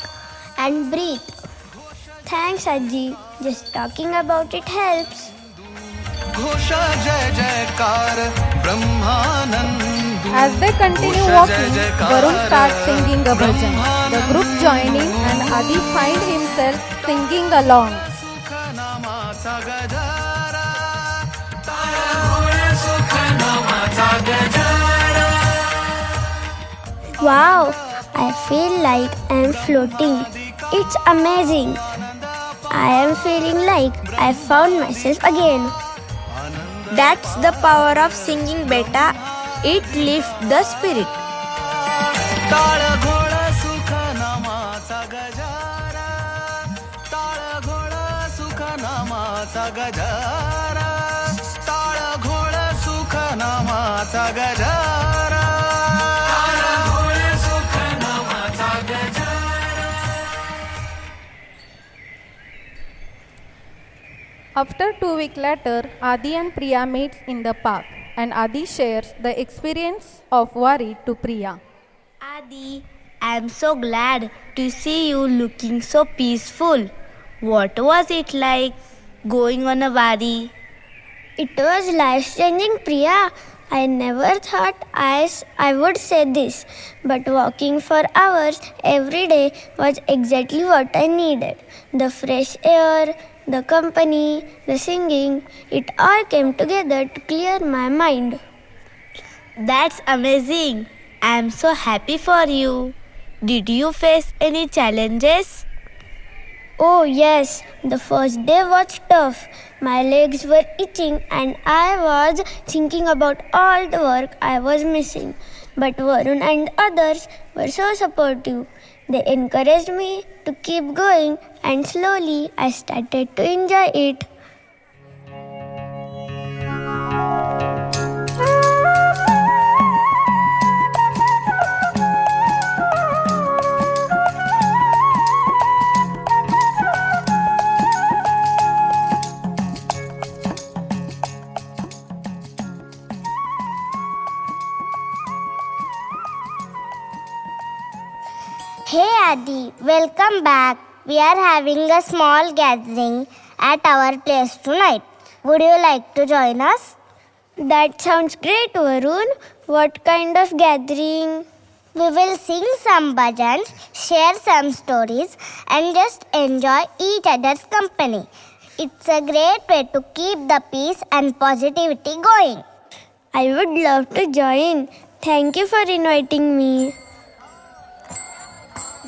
and breathe. Thanks, Aji. Just talking about it helps. घोषा जय जयकार ब्रह्मानंद As they continue walking, Varun starts singing a bhajan. The group join in and Adi finds himself singing along. Wow, I feel like I'm floating. It's amazing. I am feeling like I found myself again. That's the power of singing, beta. It lifts the spirit. टाळ घोळ सुख नामाचा गजारा टाळ घोळ सुख नामाचा गजारा टाळ घोळ सुख नामाचा गजारा टाळ घोळ सुख नामाचा गजारा. After 2 weeks later, Adi and Priya meets in the park and Adi shares the experience of Wari to Priya. Adi, I'm so glad to see you looking so peaceful. What was it like going on a wari? It was life-changing, Priya. I never thought I would say this, but walking for hours every day was exactly what I needed. The fresh air, the company, the singing, it all came together to clear my mind. That's amazing. I'm so happy for you. Did you face any challenges? Oh yes, the first day was tough. My legs were itching and I was thinking about all the work I was missing. But Varun and others were so supportive. They encouraged me to keep going and slowly I started to enjoy it. Hey Adi, welcome back. We are having a small gathering at our place tonight. Would you like to join us? That sounds great, Varun. What kind of gathering? We will sing some bhajans, share some stories, and just enjoy each other's company. It's a great way to keep the peace and positivity going. I would love to join. Thank you for inviting me.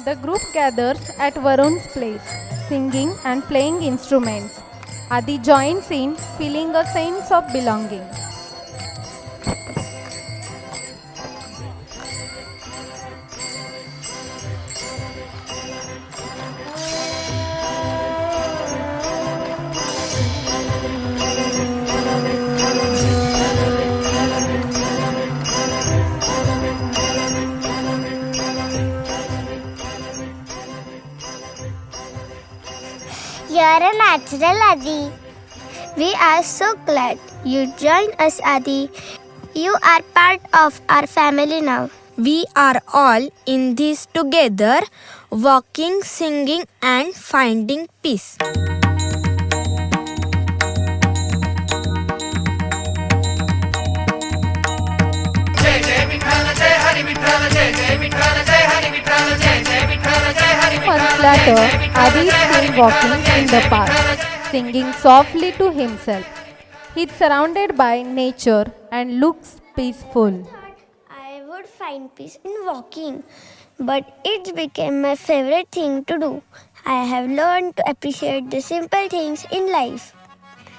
The group gathers at Varun's place, singing and playing instruments. Adi joins in, feeling a sense of belonging. You're a natural, Adi. We are so glad you joined us, Adi. You are part of our family now. We are all in this together, walking, singing, and finding peace. Months later, Adi is seen walking in the park, singing softly to himself. He's surrounded by nature and looks peaceful. I would find peace in walking, but it became my favorite thing to do. I have learned to appreciate the simple things in life.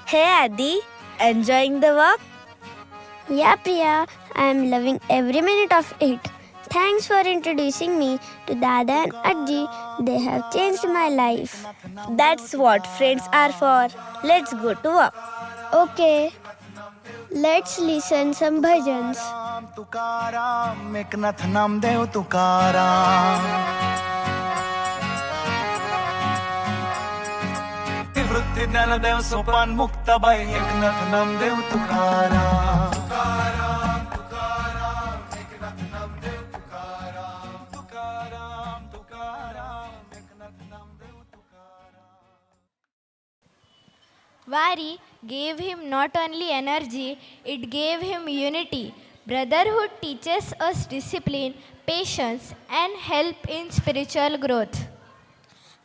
Hey Adi, enjoying the walk? Yeah, Priya, I am loving every minute of it. Thanks for introducing me to Dada and Ajji. They have changed my life. That's what friends are for. Let's go to walk. Okay, let's listen some bhajans. Tukaram Eknath Namdev Tukaram वृत्ती Dnyandev Sopan Muktabai Eknath Namdev Tukaram Tukaram Tukaram Eknath Namdev Tukaram Tukaram Tukaram Eknath Namdev Tukaram. Vari gave him not only energy, it gave him unity. Brotherhood teaches us discipline, patience, and help in spiritual growth.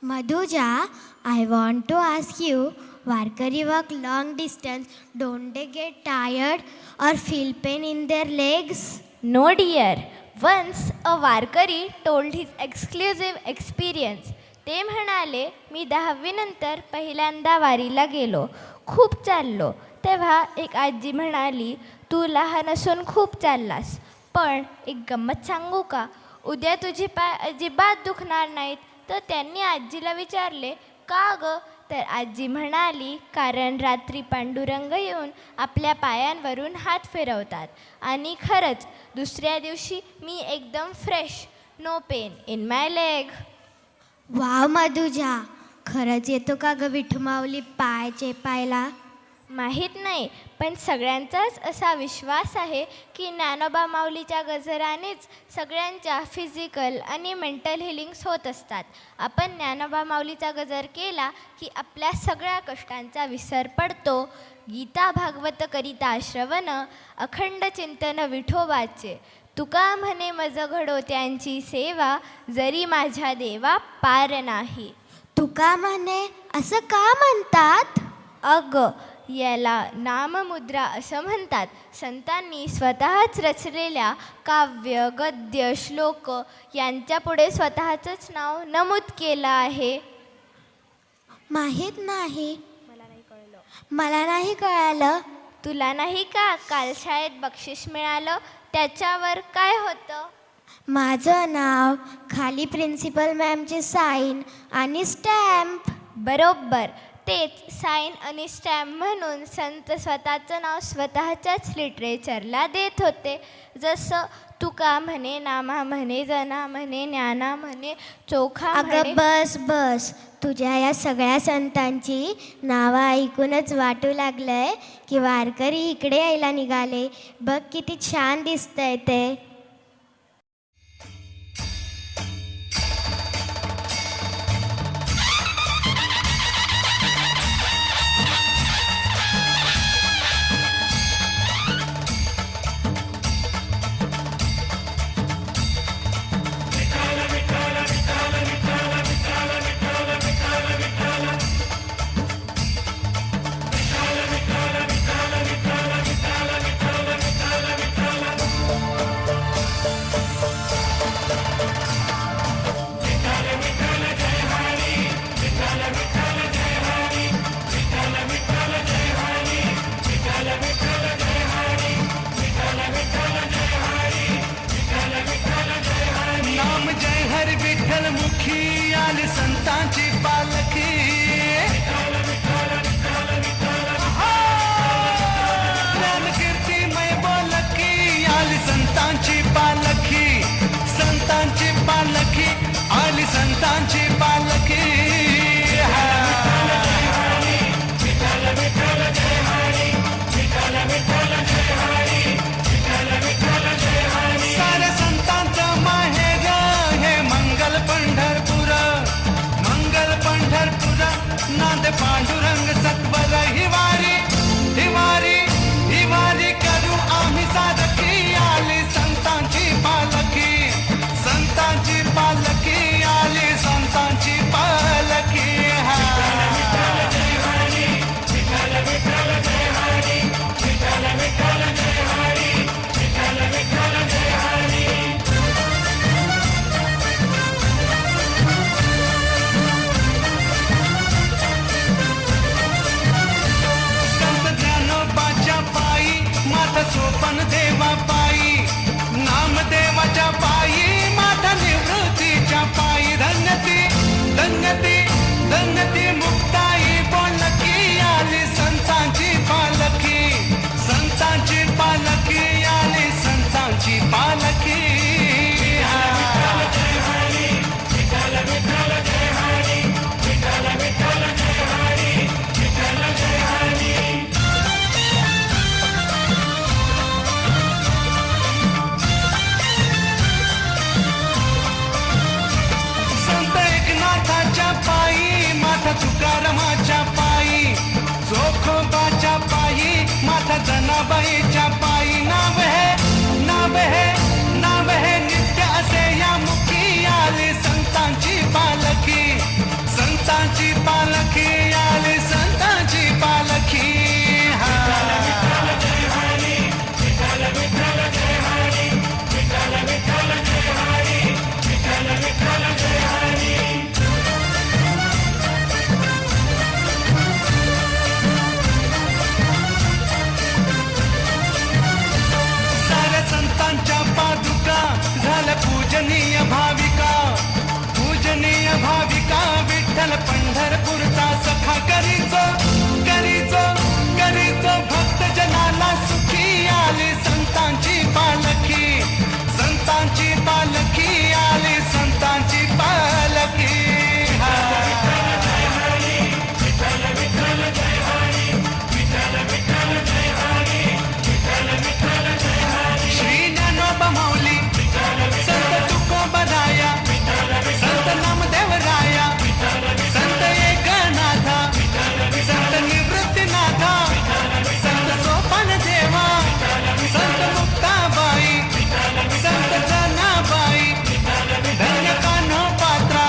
Madhuja, I want to ask you, Varkari walk long distance, don't they get tired or feel pain in their legs? No dear. Once a Varkari told his exclusive experience. ते म्हणाले, मी 10वी नंतर पहिल्यांदा वारीला गेलो, खूप चाललो. तेव्हा एक आजी म्हणाली, तू लहान असून खूप चाललास, पण एक गंमत सांगू का, उद्या तुझे पाय अजिबात दुखणार नाहीत. तर त्यांनी आजीला विचारले, का ग? तर आजी म्हणाली, कारण रात्री पांडुरंग येऊन आपल्या पायांवरून हात फिरवतात. आणि खरंच दुसऱ्या दिवशी मी एकदम fresh, no pain in my leg. Wow Madhuja, खरंच येतो का ग विठुमाऊली पाय चेपायला? माहीत नाही, पण सगळ्यांचाच असा विश्वास आहे की ज्ञानोबा माऊलीच्या गजरानेच सगळ्यांच्या फिजिकल आणि मेंटल हिलिंग्स होत असतात. आपण ज्ञानोबा माऊलीचा गजर केला की आपल्या सगळ्या कष्टांचा विसर पडतो. गीता भागवत करिता श्रवण, अखंड चिंतन विठोबाचे. तुका म्हणे मज घडो त्यांची सेवा, जरी माझ्या देवा पार नाही. तुका म्हणे असं का म्हणतात? अग, याला नाममुद्रा असं म्हणतात. संतांनी स्वतःच रचलेल्या काव्य, गद्य, श्लोक यांच्यापुढे स्वतःचंच नाव नमूद केलं आहे. माहीत नाही. मला नाही कळालं. तुला नाही का काल शाळेत बक्षीस मिळालं, त्याच्यावर काय होतं? माझं नाव, खाली प्रिन्सिपल मॅमची साईन आणि स्टॅम्प. बरोबर, तेच साईन आणि स्टॅम्प म्हणून संत स्वतःचं नाव स्वतःच्याच लिटरेचरला देत होते. जसं तुका म्हणे, नामा म्हणे, जना म्हणे, ज्ञाना म्हणे, चोखा म्हणे. अगं बस बस, तुझ्या या सगळ्या संतांची नावं ऐकूनच वाटू लागलंय की वारकरी इकडे यायला निघाले. बघ किती छान दिसतंय ते. नाम जय हरी विठ्ठल मुखी आली संतांची पालखी. ज्ञान कीर्तिमय बोलकी आली संतांची पालखी. संतांची पालखी आली संतांची पालखी. सारे संतांचा माझ्या जनाबाईच्या पायी नाव हे नित्य असे या मुखी आली संतांची पालखी आली संतांची पालखी साऱ्या संतांच्या पादुका झाल्या पूजनीय भाविका विठ्ठल पंढरपूरचा सखा करीचो भक्त जनाला सुखी आली संतांची पालखी आली संतांची पालखी श्री ज्ञानोबा माऊली संत तुकोबराया संत नामदेवराया संत एकनाथा संत निवृत्तीनाथा संत सोपान देवा संत मुक्ताबाई संत जनाबाई धन्य कान्होपात्रा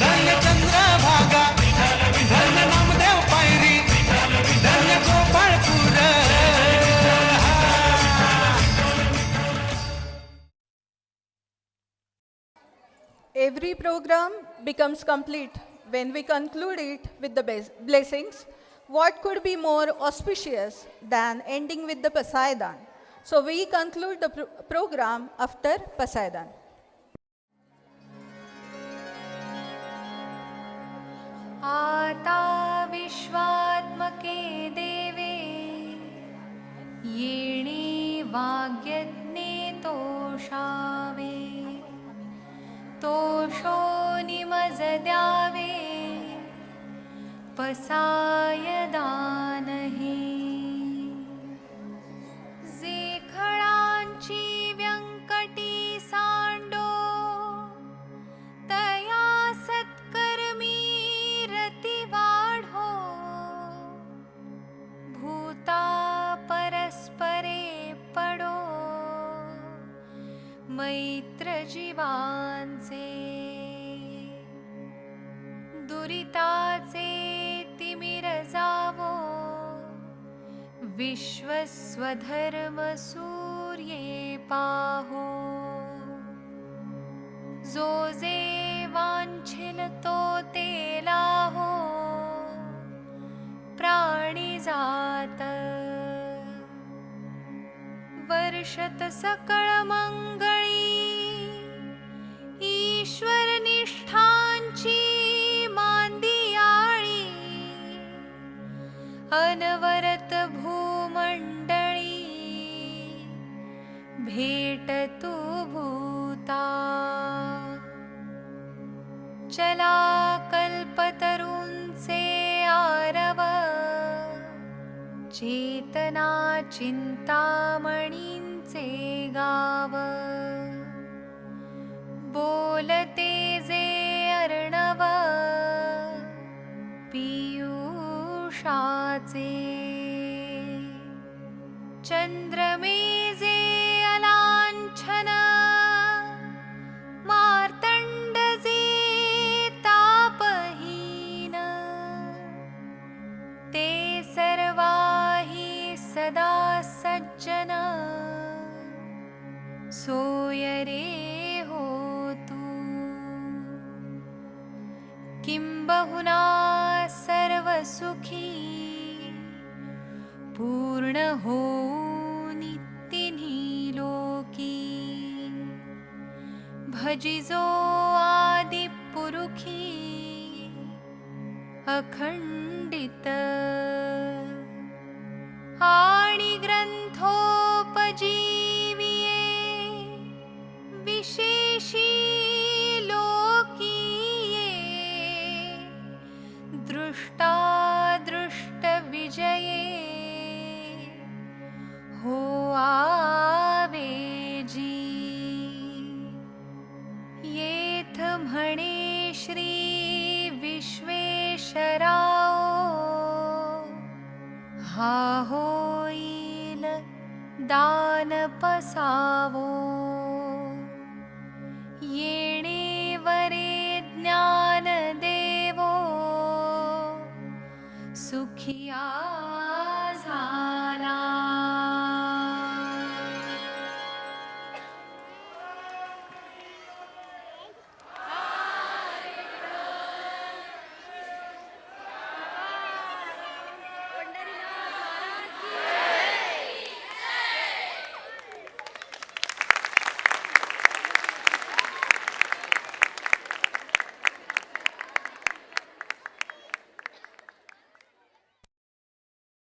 धन्य चंद्रभागा धन्य नामदेव पायरी धन्य Gopalpur Every program becomes complete when we conclude it with the blessings. What could be more auspicious than ending with the Pasaidan? So we conclude the program after Pasaidan. आता विश्वात्मके देवे येणे वाग्यज्ञे तोषावे तोषो निमज द्यावे पसाय दानही जे खळांची व्यंकटी सांडो तया सत्कर्मी रती वाढो भूता परस्परे पडो मैत्र जीवांचे दुरिताचे तिमिर जावो विश्वस्वधर्म सूर्ये पाहो जो जे वांछिल तो ते लाहो प्राणी जात वर्षत सकळ मंगळी ईश्वर निष्ठांची मांदियाळी अनवरत भूमंडळी भेट तू भूता चला कल्पतरूंचे आरव चेतना चिंतामणींचे गाव बोलते जे अर्णव पीयूषाचे चंद्रमे जे अलांछन मार्तंड जे तापहीन ते सर्वाही सदा सज्जन सोय रे हो तू किंबहुना सर्व सुखी पूर्ण हो नित्तिनी लोकी भजिजो आदि पुरुखी अखंडित आणि ग्रंथोपजीविये विशेषी लोकीये दृष्टादृष्ट विजये हो आवेजी येथ म्हणे श्री विश्वेश्वराव हा होई दान पसावो, येणे वरे ज्ञान देवो, सुखिया